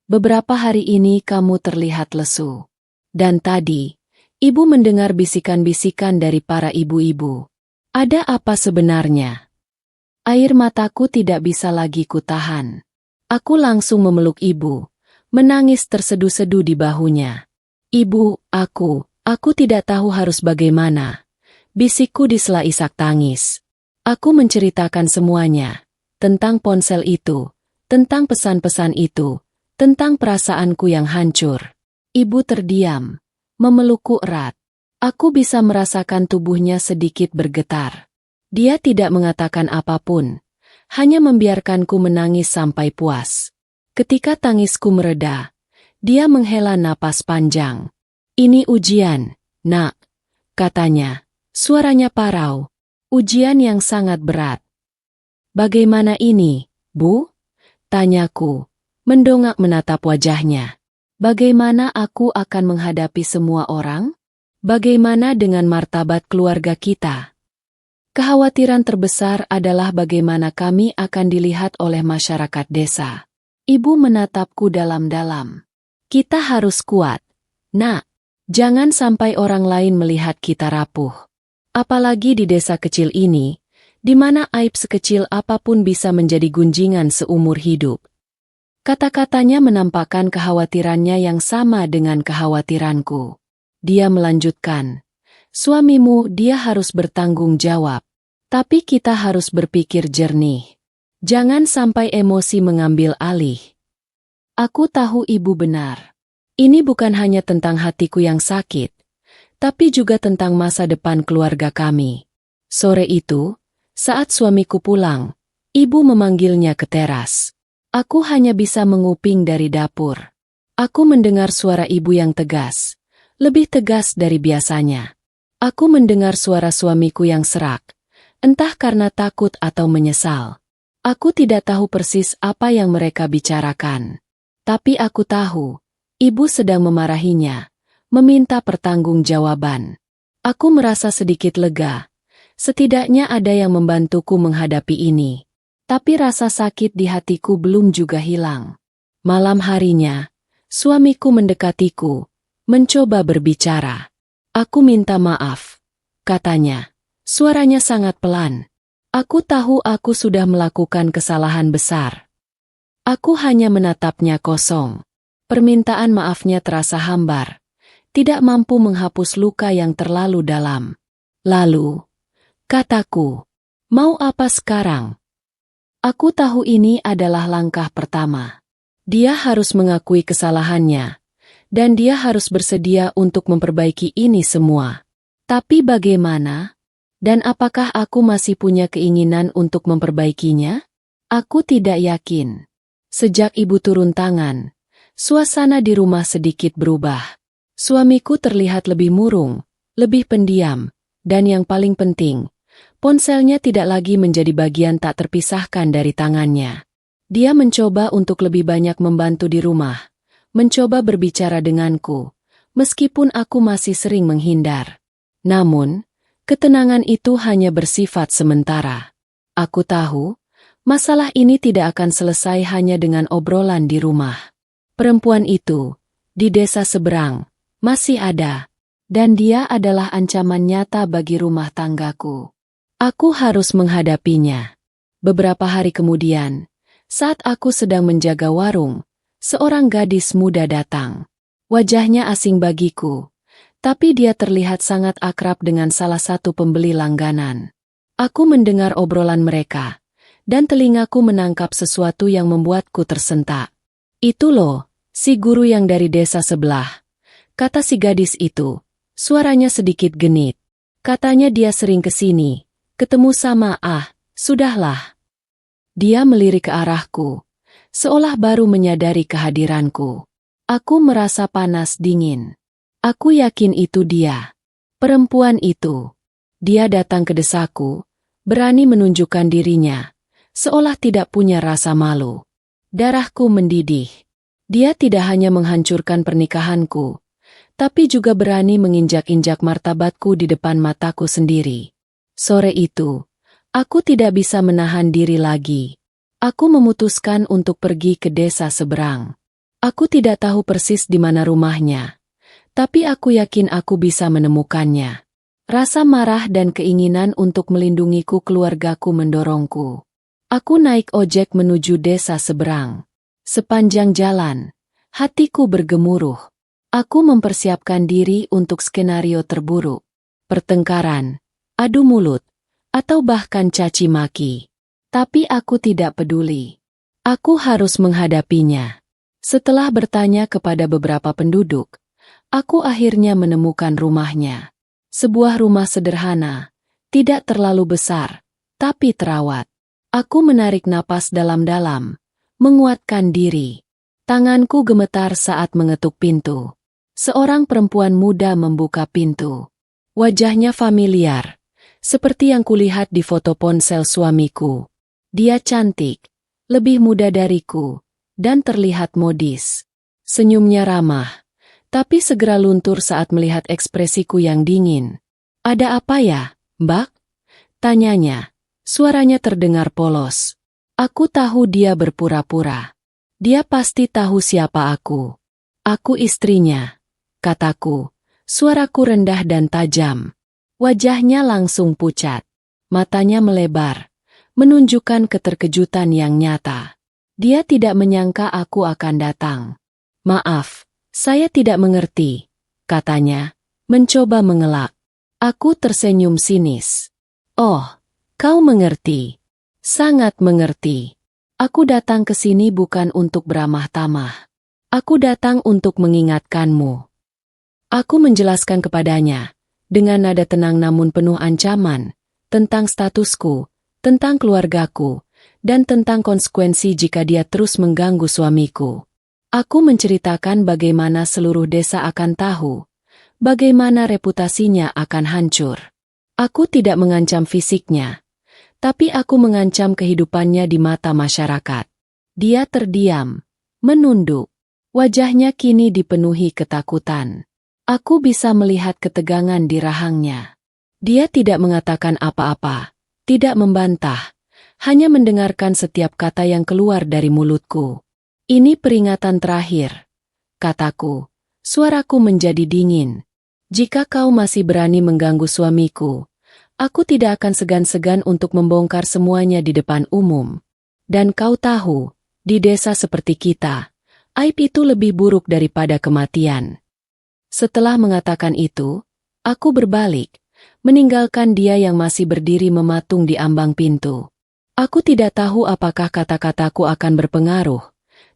Beberapa hari ini kamu terlihat lesu. Dan tadi, ibu mendengar bisikan-bisikan dari para ibu-ibu. Ada apa sebenarnya? Air mataku tidak bisa lagi kutahan. Aku langsung memeluk ibu, menangis terseduh-seduh di bahunya. Ibu, aku tidak tahu harus bagaimana. Bisikku di sela isak tangis. Aku menceritakan semuanya. Tentang ponsel itu, tentang pesan-pesan itu, tentang perasaanku yang hancur. Ibu terdiam, memelukku erat. Aku bisa merasakan tubuhnya sedikit bergetar. Dia tidak mengatakan apapun, hanya membiarkanku menangis sampai puas. Ketika tangisku mereda, dia menghela napas panjang. Ini ujian, Nak, katanya, suaranya parau. Ujian yang sangat berat. Bagaimana ini, Bu? Tanyaku, mendongak menatap wajahnya. Bagaimana aku akan menghadapi semua orang? Bagaimana dengan martabat keluarga kita? Kekhawatiran terbesar adalah bagaimana kami akan dilihat oleh masyarakat desa. Ibu menatapku dalam-dalam. Kita harus kuat. Nak, jangan sampai orang lain melihat kita rapuh. Apalagi di desa kecil ini, di mana aib sekecil apapun bisa menjadi gunjingan seumur hidup. Kata-katanya menampakkan kekhawatirannya yang sama dengan kekhawatiranku. Dia melanjutkan, suamimu dia harus bertanggung jawab. Tapi kita harus berpikir jernih. Jangan sampai emosi mengambil alih. Aku tahu ibu benar. Ini bukan hanya tentang hatiku yang sakit, tapi juga tentang masa depan keluarga kami. Sore itu, saat suamiku pulang, ibu memanggilnya ke teras. Aku hanya bisa menguping dari dapur. Aku mendengar suara ibu yang tegas, lebih tegas dari biasanya. Aku mendengar suara suamiku yang serak, entah karena takut atau menyesal. Aku tidak tahu persis apa yang mereka bicarakan. Tapi aku tahu, ibu sedang memarahinya, meminta pertanggungjawaban. Aku merasa sedikit lega. Setidaknya ada yang membantuku menghadapi ini. Tapi rasa sakit di hatiku belum juga hilang. Malam harinya, suamiku mendekatiku, mencoba berbicara. Aku minta maaf, katanya. Suaranya sangat pelan. Aku tahu aku sudah melakukan kesalahan besar. Aku hanya menatapnya kosong. Permintaan maafnya terasa hambar, tidak mampu menghapus luka yang terlalu dalam. Lalu, kataku, mau apa sekarang? Aku tahu ini adalah langkah pertama. Dia harus mengakui kesalahannya, dan dia harus bersedia untuk memperbaiki ini semua. Tapi bagaimana? Dan apakah aku masih punya keinginan untuk memperbaikinya? Aku tidak yakin. Sejak ibu turun tangan, suasana di rumah sedikit berubah. Suamiku terlihat lebih murung, lebih pendiam, dan yang paling penting, ponselnya tidak lagi menjadi bagian tak terpisahkan dari tangannya. Dia mencoba untuk lebih banyak membantu di rumah, mencoba berbicara denganku, meskipun aku masih sering menghindar. Namun, ketenangan itu hanya bersifat sementara. Aku tahu, masalah ini tidak akan selesai hanya dengan obrolan di rumah. Perempuan itu, di desa seberang, masih ada, dan dia adalah ancaman nyata bagi rumah tanggaku. Aku harus menghadapinya. Beberapa hari kemudian, saat aku sedang menjaga warung, seorang gadis muda datang. Wajahnya asing bagiku, tapi dia terlihat sangat akrab dengan salah satu pembeli langganan. Aku mendengar obrolan mereka, dan telingaku menangkap sesuatu yang membuatku tersentak. Itu loh, si guru yang dari desa sebelah, kata si gadis itu. Suaranya sedikit genit. Katanya dia sering ke sini, ketemu sama sudahlah. Dia melirik ke arahku, seolah baru menyadari kehadiranku. Aku merasa panas dingin. Aku yakin itu dia. Perempuan itu. Dia datang ke desaku, berani menunjukkan dirinya, seolah tidak punya rasa malu. Darahku mendidih. Dia tidak hanya menghancurkan pernikahanku, tapi juga berani menginjak-injak martabatku di depan mataku sendiri. Sore itu, aku tidak bisa menahan diri lagi. Aku memutuskan untuk pergi ke desa seberang. Aku tidak tahu persis di mana rumahnya, tapi aku yakin aku bisa menemukannya. Rasa marah dan keinginan untuk melindungiku keluargaku mendorongku. Aku naik ojek menuju desa seberang. Sepanjang jalan, hatiku bergemuruh. Aku mempersiapkan diri untuk skenario terburuk. Pertengkaran, adu mulut, atau bahkan caci maki. Tapi aku tidak peduli. Aku harus menghadapinya. Setelah bertanya kepada beberapa penduduk, aku akhirnya menemukan rumahnya. Sebuah rumah sederhana, tidak terlalu besar, tapi terawat. Aku menarik napas dalam-dalam, menguatkan diri. Tanganku gemetar saat mengetuk pintu. Seorang perempuan muda membuka pintu. Wajahnya familiar, seperti yang kulihat di foto ponsel suamiku. Dia cantik, lebih muda dariku, dan terlihat modis. Senyumnya ramah, tapi segera luntur saat melihat ekspresiku yang dingin. "Ada apa ya, Mbak?" tanyanya. Suaranya terdengar polos. Aku tahu dia berpura-pura. Dia pasti tahu siapa aku. "Aku istrinya," kataku. Suaraku rendah dan tajam. Wajahnya langsung pucat. Matanya melebar, menunjukkan keterkejutan yang nyata. Dia tidak menyangka aku akan datang. "Maaf, saya tidak mengerti," katanya, mencoba mengelak. Aku tersenyum sinis. "Oh, kau mengerti. Sangat mengerti. Aku datang ke sini bukan untuk beramah tamah. Aku datang untuk mengingatkanmu. Aku menjelaskan kepadanya, dengan nada tenang namun penuh ancaman, tentang statusku, tentang keluargaku, dan tentang konsekuensi jika dia terus mengganggu suamiku. Aku menceritakan bagaimana seluruh desa akan tahu, bagaimana reputasinya akan hancur. Aku tidak mengancam fisiknya, tapi aku mengancam kehidupannya di mata masyarakat. Dia terdiam, menunduk. Wajahnya kini dipenuhi ketakutan. Aku bisa melihat ketegangan di rahangnya. Dia tidak mengatakan apa-apa, tidak membantah, hanya mendengarkan setiap kata yang keluar dari mulutku. Ini peringatan terakhir, kataku. Suaraku menjadi dingin. Jika kau masih berani mengganggu suamiku, aku tidak akan segan-segan untuk membongkar semuanya di depan umum. Dan kau tahu, di desa seperti kita, aib itu lebih buruk daripada kematian. Setelah mengatakan itu, aku berbalik, meninggalkan dia yang masih berdiri mematung di ambang pintu. Aku tidak tahu apakah kata-kataku akan berpengaruh,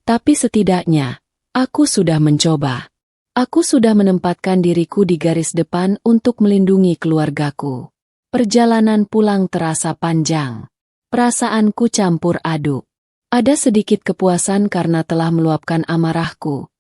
tapi setidaknya, aku sudah mencoba. Aku sudah menempatkan diriku di garis depan untuk melindungi keluargaku. Perjalanan pulang terasa panjang. Perasaanku campur aduk. Ada sedikit kepuasan karena telah meluapkan amarahku.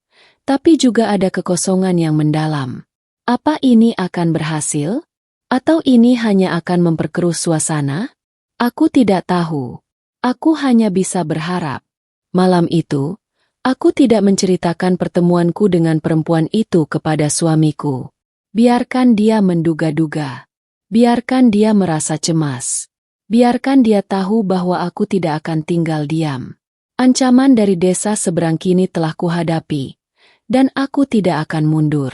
Tapi juga ada kekosongan yang mendalam. Apa ini akan berhasil? Atau ini hanya akan memperkeruh suasana? Aku tidak tahu. Aku hanya bisa berharap. Malam itu, aku tidak menceritakan pertemuanku dengan perempuan itu kepada suamiku. Biarkan dia menduga-duga. Biarkan dia merasa cemas. Biarkan dia tahu bahwa aku tidak akan tinggal diam. Ancaman dari desa seberang kini telah kuhadapi. Dan aku tidak akan mundur.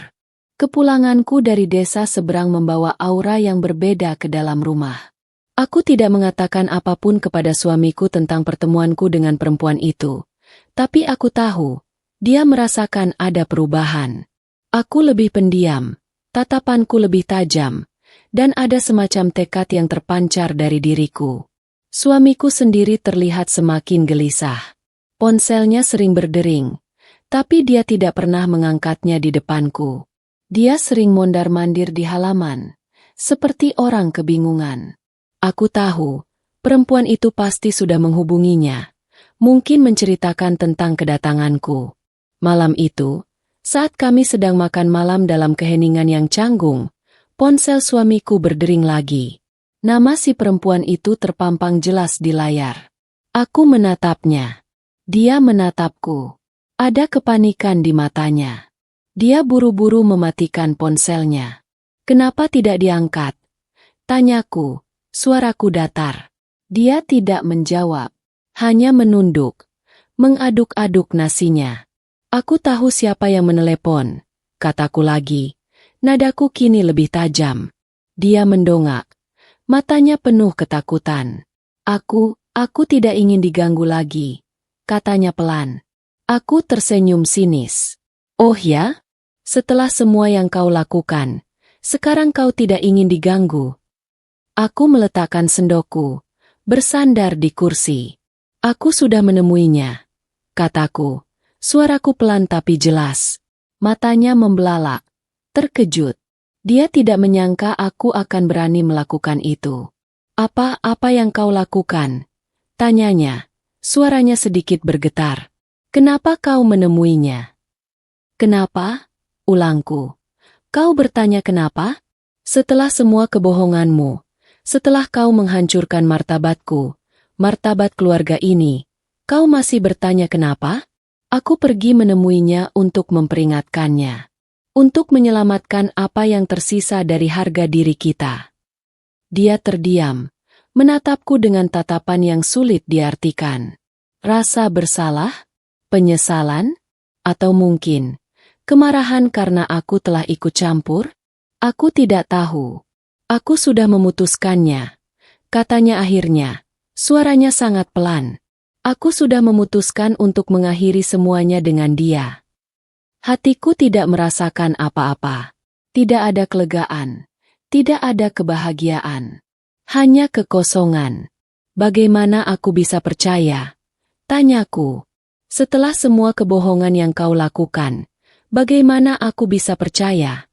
Kepulanganku dari desa seberang membawa aura yang berbeda ke dalam rumah. Aku tidak mengatakan apapun kepada suamiku tentang pertemuanku dengan perempuan itu. Tapi aku tahu, dia merasakan ada perubahan. Aku lebih pendiam, tatapanku lebih tajam, dan ada semacam tekad yang terpancar dari diriku. Suamiku sendiri terlihat semakin gelisah. Ponselnya sering berdering. Tapi dia tidak pernah mengangkatnya di depanku. Dia sering mondar-mandir di halaman, seperti orang kebingungan. Aku tahu, perempuan itu pasti sudah menghubunginya, mungkin menceritakan tentang kedatanganku. Malam itu, saat kami sedang makan malam dalam keheningan yang canggung, ponsel suamiku berdering lagi. Nama si perempuan itu terpampang jelas di layar. Aku menatapnya. Dia menatapku. Ada kepanikan di matanya. Dia buru-buru mematikan ponselnya. Kenapa tidak diangkat? Tanyaku, suaraku datar. Dia tidak menjawab, hanya menunduk, mengaduk-aduk nasinya. Aku tahu siapa yang menelepon, kataku lagi. Nadaku kini lebih tajam. Dia mendongak, matanya penuh ketakutan. Aku tidak ingin diganggu lagi, katanya pelan. Aku tersenyum sinis. Oh ya? Setelah semua yang kau lakukan, sekarang kau tidak ingin diganggu. Aku meletakkan sendokku, bersandar di kursi. Aku sudah menemuinya, kataku. Suaraku pelan tapi jelas. Matanya membelalak, terkejut. Dia tidak menyangka aku akan berani melakukan itu. Apa yang kau lakukan? Tanyanya, suaranya sedikit bergetar. Kenapa kau menemuinya? Kenapa? Ulangku. Kau bertanya kenapa? Setelah semua kebohonganmu, setelah kau menghancurkan martabatku, martabat keluarga ini, kau masih bertanya kenapa? Aku pergi menemuinya untuk memperingatkannya. Untuk menyelamatkan apa yang tersisa dari harga diri kita. Dia terdiam, menatapku dengan tatapan yang sulit diartikan. Rasa bersalah? Penyesalan? Atau mungkin kemarahan karena aku telah ikut campur? Aku tidak tahu. Aku sudah memutuskannya. Katanya akhirnya. Suaranya sangat pelan. Aku sudah memutuskan untuk mengakhiri semuanya dengan dia. Hatiku tidak merasakan apa-apa. Tidak ada kelegaan. Tidak ada kebahagiaan. Hanya kekosongan. Bagaimana aku bisa percaya? Tanyaku. Setelah semua kebohongan yang kau lakukan, bagaimana aku bisa percaya?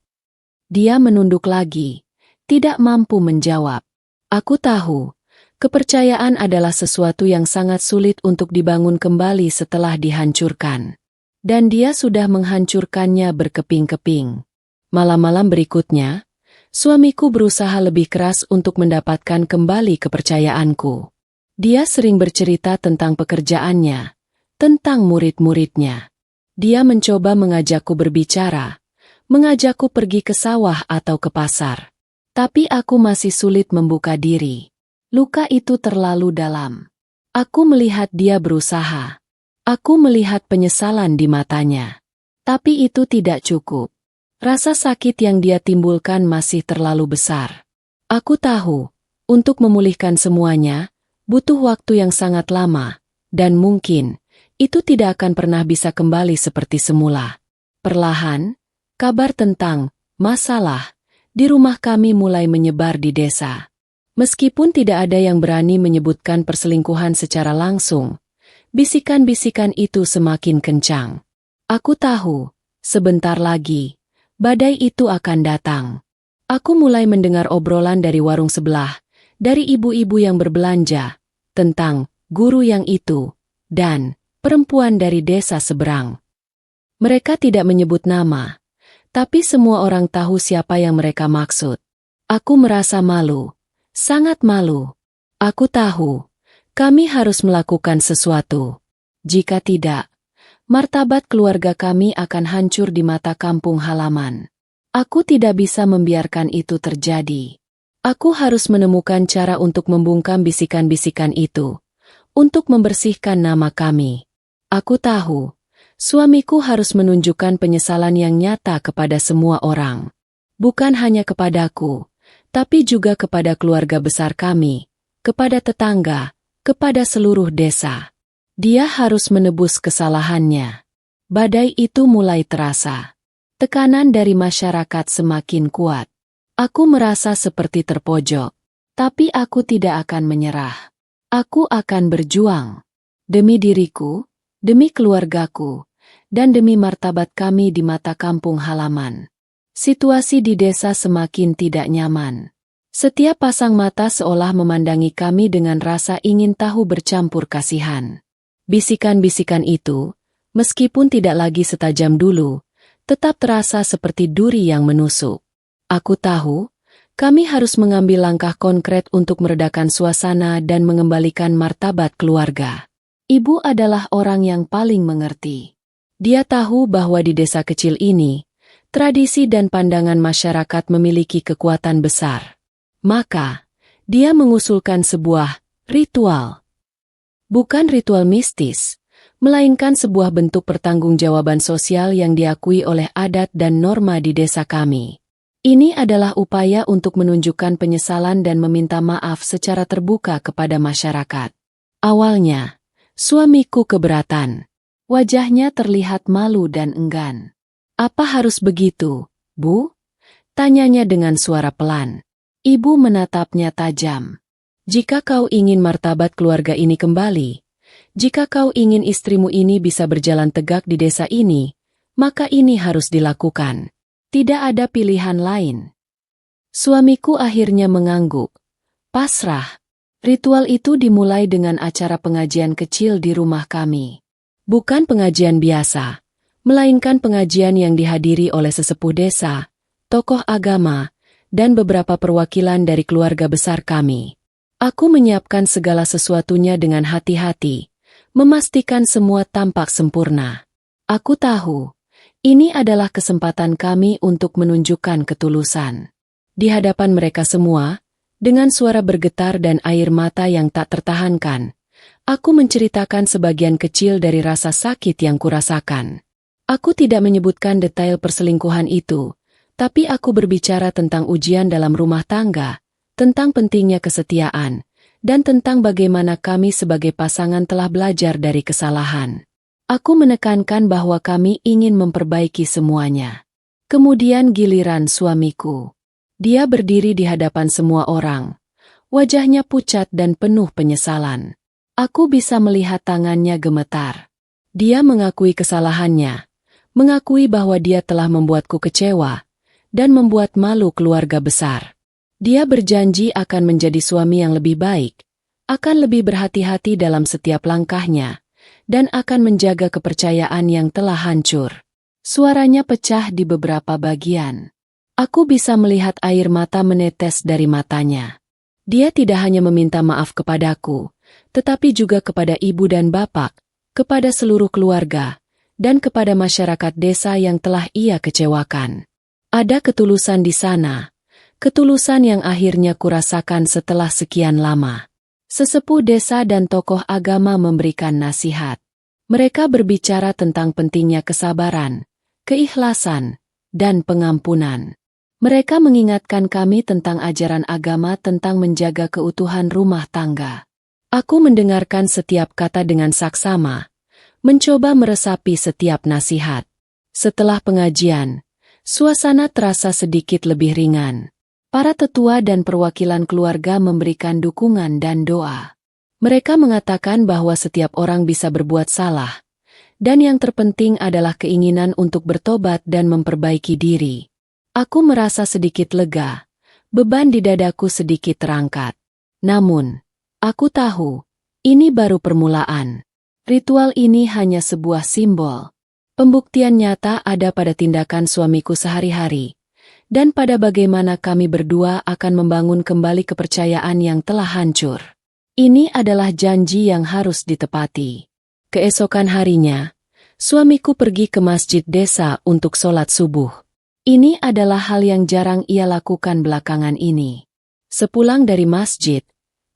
Dia menunduk lagi, tidak mampu menjawab. Aku tahu, kepercayaan adalah sesuatu yang sangat sulit untuk dibangun kembali setelah dihancurkan. Dan dia sudah menghancurkannya berkeping-keping. Malam-malam berikutnya, suamiku berusaha lebih keras untuk mendapatkan kembali kepercayaanku. Dia sering bercerita tentang pekerjaannya, tentang murid-muridnya. Dia mencoba mengajakku berbicara, mengajakku pergi ke sawah atau ke pasar. Tapi aku masih sulit membuka diri. Luka itu terlalu dalam. Aku melihat dia berusaha. Aku melihat penyesalan di matanya. Tapi itu tidak cukup. Rasa sakit yang dia timbulkan masih terlalu besar. Aku tahu, untuk memulihkan semuanya, butuh waktu yang sangat lama, dan mungkin, itu tidak akan pernah bisa kembali seperti semula. Perlahan, kabar tentang masalah di rumah kami mulai menyebar di desa. Meskipun tidak ada yang berani menyebutkan perselingkuhan secara langsung, bisikan-bisikan itu semakin kencang. Aku tahu, sebentar lagi, badai itu akan datang. Aku mulai mendengar obrolan dari warung sebelah, dari ibu-ibu yang berbelanja, tentang guru yang itu, dan perempuan dari desa seberang. Mereka tidak menyebut nama, tapi semua orang tahu siapa yang mereka maksud. Aku merasa malu, sangat malu. Aku tahu, kami harus melakukan sesuatu. Jika tidak, martabat keluarga kami akan hancur di mata kampung halaman. Aku tidak bisa membiarkan itu terjadi. Aku harus menemukan cara untuk membungkam bisikan-bisikan itu, untuk membersihkan nama kami. Aku tahu, suamiku harus menunjukkan penyesalan yang nyata kepada semua orang. Bukan hanya kepadaku, tapi juga kepada keluarga besar kami, kepada tetangga, kepada seluruh desa. Dia harus menebus kesalahannya. Badai itu mulai terasa. Tekanan dari masyarakat semakin kuat. Aku merasa seperti terpojok. Tapi aku tidak akan menyerah. Aku akan berjuang. Demi diriku, demi keluargaku, dan demi martabat kami di mata kampung halaman. Situasi di desa semakin tidak nyaman. Setiap pasang mata seolah memandangi kami dengan rasa ingin tahu bercampur kasihan. Bisikan-bisikan itu, meskipun tidak lagi setajam dulu, tetap terasa seperti duri yang menusuk. Aku tahu, kami harus mengambil langkah konkret untuk meredakan suasana dan mengembalikan martabat keluarga. Ibu adalah orang yang paling mengerti. Dia tahu bahwa di desa kecil ini, tradisi dan pandangan masyarakat memiliki kekuatan besar. Maka, dia mengusulkan sebuah ritual. Bukan ritual mistis, melainkan sebuah bentuk pertanggungjawaban sosial yang diakui oleh adat dan norma di desa kami. Ini adalah upaya untuk menunjukkan penyesalan dan meminta maaf secara terbuka kepada masyarakat. Awalnya, suamiku keberatan. Wajahnya terlihat malu dan enggan. "Apa harus begitu, Bu?" tanyanya dengan suara pelan. Ibu menatapnya tajam. "Jika kau ingin martabat keluarga ini kembali, jika kau ingin istrimu ini bisa berjalan tegak di desa ini, maka ini harus dilakukan. Tidak ada pilihan lain." Suamiku akhirnya mengangguk. Pasrah. Ritual itu dimulai dengan acara pengajian kecil di rumah kami. Bukan pengajian biasa, melainkan pengajian yang dihadiri oleh sesepuh desa, tokoh agama, dan beberapa perwakilan dari keluarga besar kami. Aku menyiapkan segala sesuatunya dengan hati-hati, memastikan semua tampak sempurna. Aku tahu, ini adalah kesempatan kami untuk menunjukkan ketulusan. Di hadapan mereka semua, dengan suara bergetar dan air mata yang tak tertahankan, aku menceritakan sebagian kecil dari rasa sakit yang kurasakan. Aku tidak menyebutkan detail perselingkuhan itu, tapi aku berbicara tentang ujian dalam rumah tangga, tentang pentingnya kesetiaan, dan tentang bagaimana kami sebagai pasangan telah belajar dari kesalahan. Aku menekankan bahwa kami ingin memperbaiki semuanya. Kemudian giliran suamiku. Dia berdiri di hadapan semua orang. Wajahnya pucat dan penuh penyesalan. Aku bisa melihat tangannya gemetar. Dia mengakui kesalahannya, mengakui bahwa dia telah membuatku kecewa, dan membuat malu keluarga besar. Dia berjanji akan menjadi suami yang lebih baik, akan lebih berhati-hati dalam setiap langkahnya, dan akan menjaga kepercayaan yang telah hancur. Suaranya pecah di beberapa bagian. Aku bisa melihat air mata menetes dari matanya. Dia tidak hanya meminta maaf kepadaku, tetapi juga kepada ibu dan bapak, kepada seluruh keluarga, dan kepada masyarakat desa yang telah ia kecewakan. Ada ketulusan di sana, ketulusan yang akhirnya kurasakan setelah sekian lama. Sesepuh desa dan tokoh agama memberikan nasihat. Mereka berbicara tentang pentingnya kesabaran, keikhlasan, dan pengampunan. Mereka mengingatkan kami tentang ajaran agama tentang menjaga keutuhan rumah tangga. Aku mendengarkan setiap kata dengan saksama, mencoba meresapi setiap nasihat. Setelah pengajian, suasana terasa sedikit lebih ringan. Para tetua dan perwakilan keluarga memberikan dukungan dan doa. Mereka mengatakan bahwa setiap orang bisa berbuat salah, dan yang terpenting adalah keinginan untuk bertobat dan memperbaiki diri. Aku merasa sedikit lega, beban di dadaku sedikit terangkat. Namun, aku tahu, ini baru permulaan. Ritual ini hanya sebuah simbol. Pembuktian nyata ada pada tindakan suamiku sehari-hari, dan pada bagaimana kami berdua akan membangun kembali kepercayaan yang telah hancur. Ini adalah janji yang harus ditepati. Keesokan harinya, suamiku pergi ke masjid desa untuk sholat subuh. Ini adalah hal yang jarang ia lakukan belakangan ini. Sepulang dari masjid,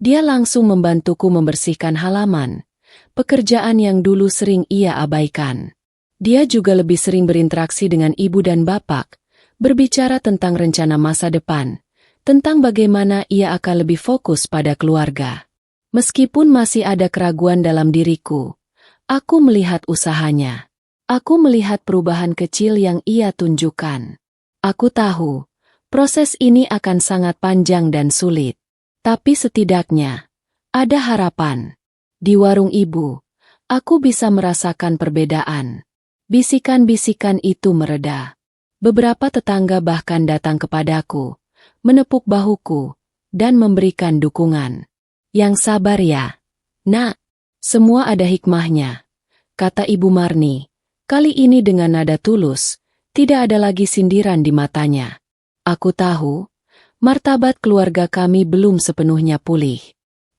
dia langsung membantuku membersihkan halaman, pekerjaan yang dulu sering ia abaikan. Dia juga lebih sering berinteraksi dengan ibu dan bapak, berbicara tentang rencana masa depan, tentang bagaimana ia akan lebih fokus pada keluarga. Meskipun masih ada keraguan dalam diriku, aku melihat usahanya. Aku melihat perubahan kecil yang ia tunjukkan. Aku tahu, proses ini akan sangat panjang dan sulit. Tapi setidaknya, ada harapan. Di warung ibu, aku bisa merasakan perbedaan. Bisikan-bisikan itu mereda. Beberapa tetangga bahkan datang kepadaku, menepuk bahuku, dan memberikan dukungan. Yang sabar ya, Nak. Semua ada hikmahnya, kata Ibu Marni. Kali ini dengan nada tulus, tidak ada lagi sindiran di matanya. Aku tahu, martabat keluarga kami belum sepenuhnya pulih.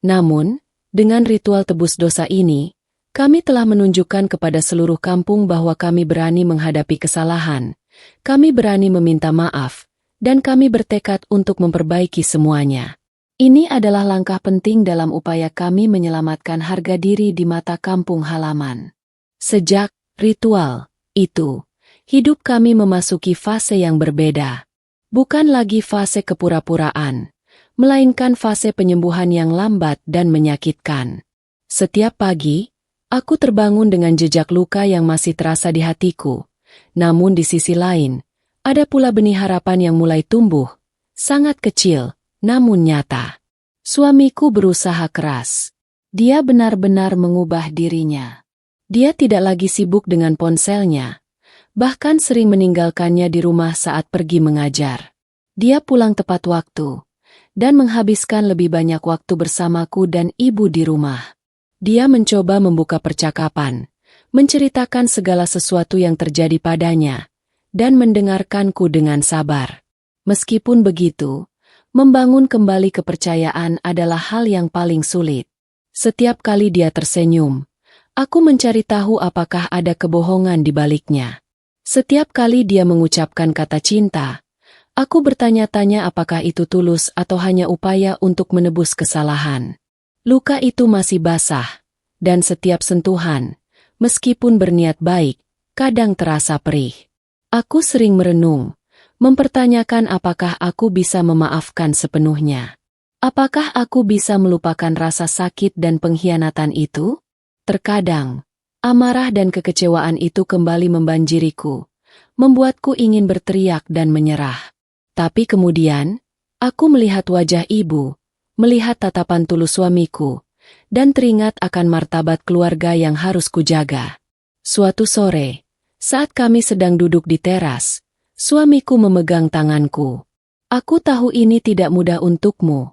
Namun, dengan ritual tebus dosa ini, kami telah menunjukkan kepada seluruh kampung bahwa kami berani menghadapi kesalahan, kami berani meminta maaf, dan kami bertekad untuk memperbaiki semuanya. Ini adalah langkah penting dalam upaya kami menyelamatkan harga diri di mata kampung halaman. Sejak ritual itu, hidup kami memasuki fase yang berbeda. Bukan lagi fase kepura-puraan, melainkan fase penyembuhan yang lambat dan menyakitkan. Setiap pagi, aku terbangun dengan jejak luka yang masih terasa di hatiku. Namun di sisi lain, ada pula benih harapan yang mulai tumbuh, sangat kecil, namun nyata. Suamiku berusaha keras. Dia benar-benar mengubah dirinya. Dia tidak lagi sibuk dengan ponselnya, bahkan sering meninggalkannya di rumah saat pergi mengajar. Dia pulang tepat waktu, dan menghabiskan lebih banyak waktu bersamaku dan ibu di rumah. Dia mencoba membuka percakapan, menceritakan segala sesuatu yang terjadi padanya, dan mendengarkanku dengan sabar. Meskipun begitu, membangun kembali kepercayaan adalah hal yang paling sulit. Setiap kali dia tersenyum, aku mencari tahu apakah ada kebohongan di baliknya. Setiap kali dia mengucapkan kata cinta, aku bertanya-tanya apakah itu tulus atau hanya upaya untuk menebus kesalahan. Luka itu masih basah, dan setiap sentuhan, meskipun berniat baik, kadang terasa perih. Aku sering merenung, mempertanyakan apakah aku bisa memaafkan sepenuhnya. Apakah aku bisa melupakan rasa sakit dan pengkhianatan itu? Terkadang, amarah dan kekecewaan itu kembali membanjiriku, membuatku ingin berteriak dan menyerah. Tapi kemudian, aku melihat wajah ibu, melihat tatapan tulus suamiku, dan teringat akan martabat keluarga yang harus kujaga. Suatu sore, saat kami sedang duduk di teras, suamiku memegang tanganku. "Aku tahu ini tidak mudah untukmu,"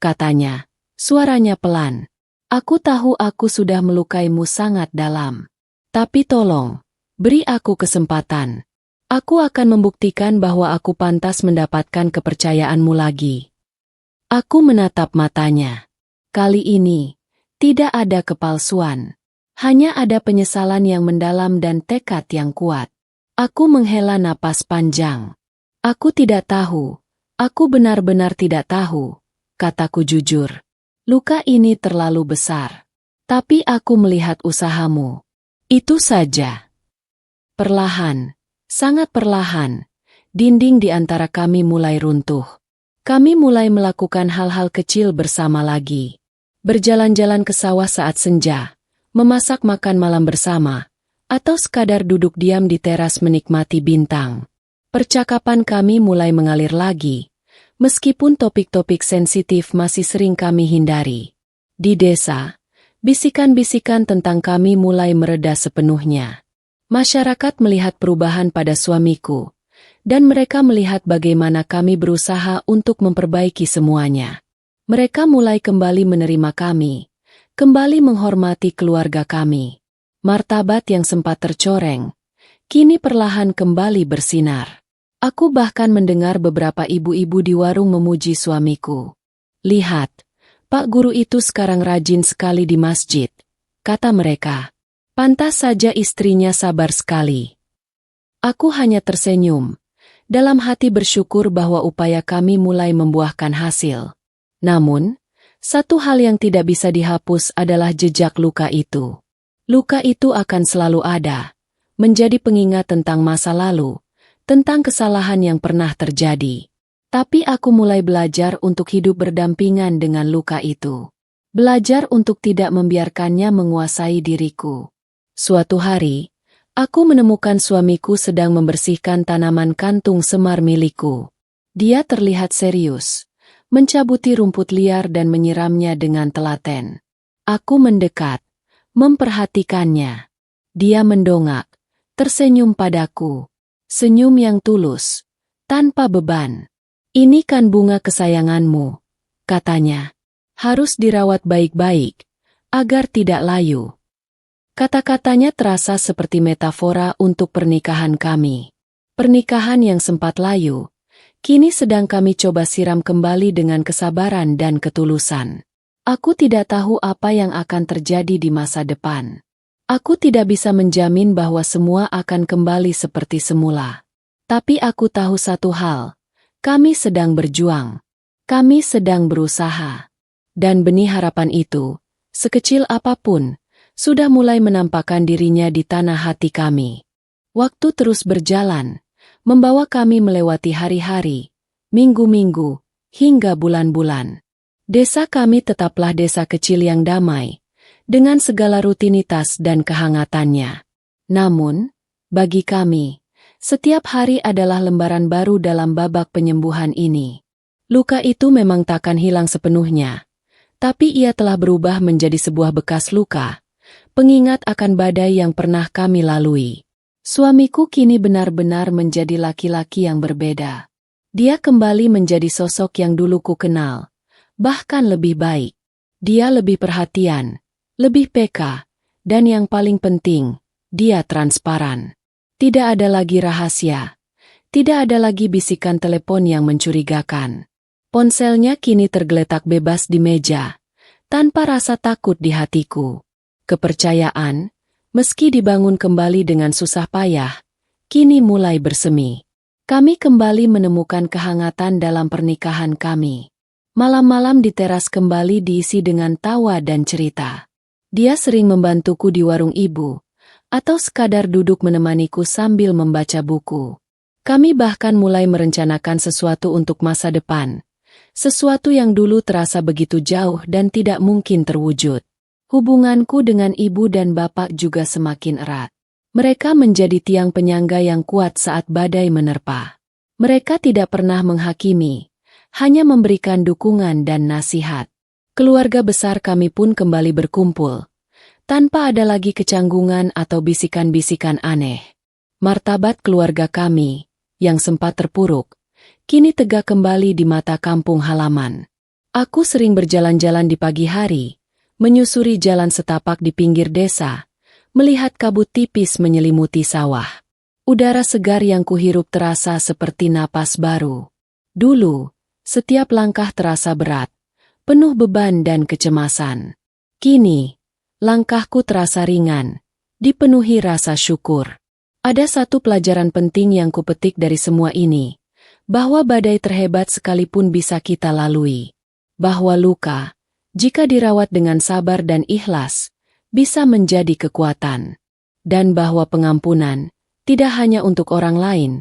katanya, suaranya pelan. "Aku tahu aku sudah melukaimu sangat dalam. Tapi tolong, beri aku kesempatan. Aku akan membuktikan bahwa aku pantas mendapatkan kepercayaanmu lagi." Aku menatap matanya. Kali ini, tidak ada kepalsuan. Hanya ada penyesalan yang mendalam dan tekad yang kuat. Aku menghela napas panjang. "Aku tidak tahu. Aku benar-benar tidak tahu," kataku jujur. "Luka ini terlalu besar. Tapi aku melihat usahamu. Itu saja." Perlahan, sangat perlahan, dinding di antara kami mulai runtuh. Kami mulai melakukan hal-hal kecil bersama lagi. Berjalan-jalan ke sawah saat senja, memasak makan malam bersama, atau sekadar duduk diam di teras menikmati bintang. Percakapan kami mulai mengalir lagi, meskipun topik-topik sensitif masih sering kami hindari. Di desa, bisikan-bisikan tentang kami mulai mereda sepenuhnya. Masyarakat melihat perubahan pada suamiku, dan mereka melihat bagaimana kami berusaha untuk memperbaiki semuanya. Mereka mulai kembali menerima kami, kembali menghormati keluarga kami. Martabat yang sempat tercoreng, kini perlahan kembali bersinar. Aku bahkan mendengar beberapa ibu-ibu di warung memuji suamiku. "Lihat, Pak Guru itu sekarang rajin sekali di masjid," kata mereka. "Pantas saja istrinya sabar sekali." Aku hanya tersenyum, dalam hati bersyukur bahwa upaya kami mulai membuahkan hasil. Namun, satu hal yang tidak bisa dihapus adalah jejak luka itu. Luka itu akan selalu ada, menjadi pengingat tentang masa lalu, tentang kesalahan yang pernah terjadi. Tapi aku mulai belajar untuk hidup berdampingan dengan luka itu. Belajar untuk tidak membiarkannya menguasai diriku. Suatu hari, aku menemukan suamiku sedang membersihkan tanaman kantung semar milikku. Dia terlihat serius, mencabuti rumput liar dan menyiramnya dengan telaten. Aku mendekat, memperhatikannya. Dia mendongak, tersenyum padaku. Senyum yang tulus, tanpa beban. "Ini kan bunga kesayanganmu," katanya. "Harus dirawat baik-baik, agar tidak layu." Kata-katanya terasa seperti metafora untuk pernikahan kami. Pernikahan yang sempat layu, kini sedang kami coba siram kembali dengan kesabaran dan ketulusan. Aku tidak tahu apa yang akan terjadi di masa depan. Aku tidak bisa menjamin bahwa semua akan kembali seperti semula. Tapi aku tahu satu hal, kami sedang berjuang. Kami sedang berusaha. Dan benih harapan itu, sekecil apapun, sudah mulai menampakkan dirinya di tanah hati kami. Waktu terus berjalan, membawa kami melewati hari-hari, minggu-minggu, hingga bulan-bulan. Desa kami tetaplah desa kecil yang damai, dengan segala rutinitas dan kehangatannya. Namun, bagi kami, setiap hari adalah lembaran baru dalam babak penyembuhan ini. Luka itu memang takkan hilang sepenuhnya, tapi ia telah berubah menjadi sebuah bekas luka, pengingat akan badai yang pernah kami lalui. Suamiku kini benar-benar menjadi laki-laki yang berbeda. Dia kembali menjadi sosok yang dulu ku kenal, bahkan lebih baik. Dia lebih perhatian, lebih peka, dan yang paling penting, dia transparan. Tidak ada lagi rahasia, tidak ada lagi bisikan telepon yang mencurigakan. Ponselnya kini tergeletak bebas di meja, tanpa rasa takut di hatiku. Kepercayaan, meski dibangun kembali dengan susah payah, kini mulai bersemi. Kami kembali menemukan kehangatan dalam pernikahan kami. Malam-malam di teras kembali diisi dengan tawa dan cerita. Dia sering membantuku di warung ibu, atau sekadar duduk menemaniku sambil membaca buku. Kami bahkan mulai merencanakan sesuatu untuk masa depan, sesuatu yang dulu terasa begitu jauh dan tidak mungkin terwujud. Hubunganku dengan ibu dan bapak juga semakin erat. Mereka menjadi tiang penyangga yang kuat saat badai menerpa. Mereka tidak pernah menghakimi, hanya memberikan dukungan dan nasihat. Keluarga besar kami pun kembali berkumpul, tanpa ada lagi kecanggungan atau bisikan-bisikan aneh. Martabat keluarga kami, yang sempat terpuruk, kini tegak kembali di mata kampung halaman. Aku sering berjalan-jalan di pagi hari, menyusuri jalan setapak di pinggir desa, melihat kabut tipis menyelimuti sawah. Udara segar yang kuhirup terasa seperti napas baru. Dulu, setiap langkah terasa berat, penuh beban dan kecemasan. Kini, langkahku terasa ringan, dipenuhi rasa syukur. Ada satu pelajaran penting yang kupetik dari semua ini, bahwa badai terhebat sekalipun bisa kita lalui. Bahwa luka, jika dirawat dengan sabar dan ikhlas, bisa menjadi kekuatan. Dan bahwa pengampunan, tidak hanya untuk orang lain,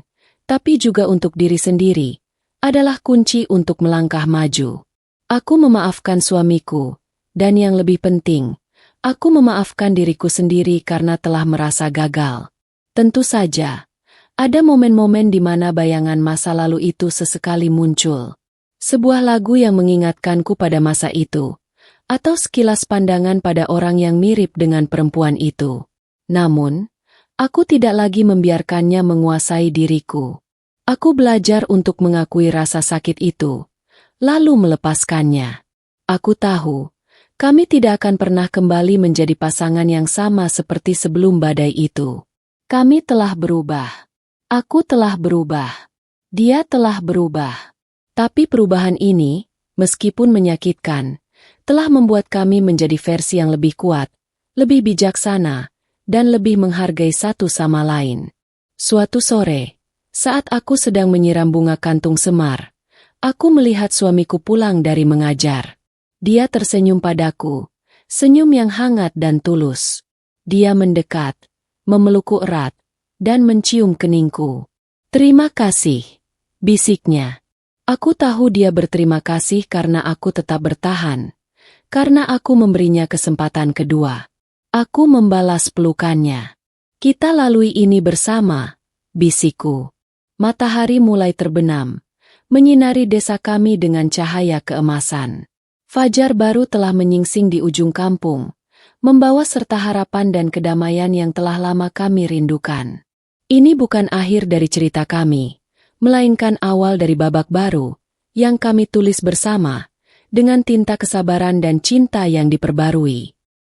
tapi juga untuk diri sendiri, adalah kunci untuk melangkah maju. Aku memaafkan suamiku, dan yang lebih penting, aku memaafkan diriku sendiri karena telah merasa gagal. Tentu saja, ada momen-momen di mana bayangan masa lalu itu sesekali muncul. Sebuah lagu yang mengingatkanku pada masa itu, atau sekilas pandangan pada orang yang mirip dengan perempuan itu. Namun, aku tidak lagi membiarkannya menguasai diriku. Aku belajar untuk mengakui rasa sakit itu, lalu melepaskannya. Aku tahu, kami tidak akan pernah kembali menjadi pasangan yang sama seperti sebelum badai itu. Kami telah berubah. Aku telah berubah. Dia telah berubah. Tapi perubahan ini, meskipun menyakitkan, telah membuat kami menjadi versi yang lebih kuat, lebih bijaksana, dan lebih menghargai satu sama lain. Suatu sore, saat aku sedang menyiram bunga kantung semar, aku melihat suamiku pulang dari mengajar. Dia tersenyum padaku, senyum yang hangat dan tulus. Dia mendekat, memelukku erat, dan mencium keningku. "Terima kasih," bisiknya. Aku tahu dia berterima kasih karena aku tetap bertahan, karena aku memberinya kesempatan kedua. Aku membalas pelukannya. "Kita lalui ini bersama," bisikku. Matahari mulai terbenam, menyinari desa kami dengan cahaya keemasan. Fajar baru telah menyingsing di ujung kampung, membawa serta harapan dan kedamaian yang telah lama kami rindukan. Ini bukan akhir dari cerita kami, melainkan awal dari babak baru, yang kami tulis bersama, dengan tinta kesabaran dan cinta yang diperbarui.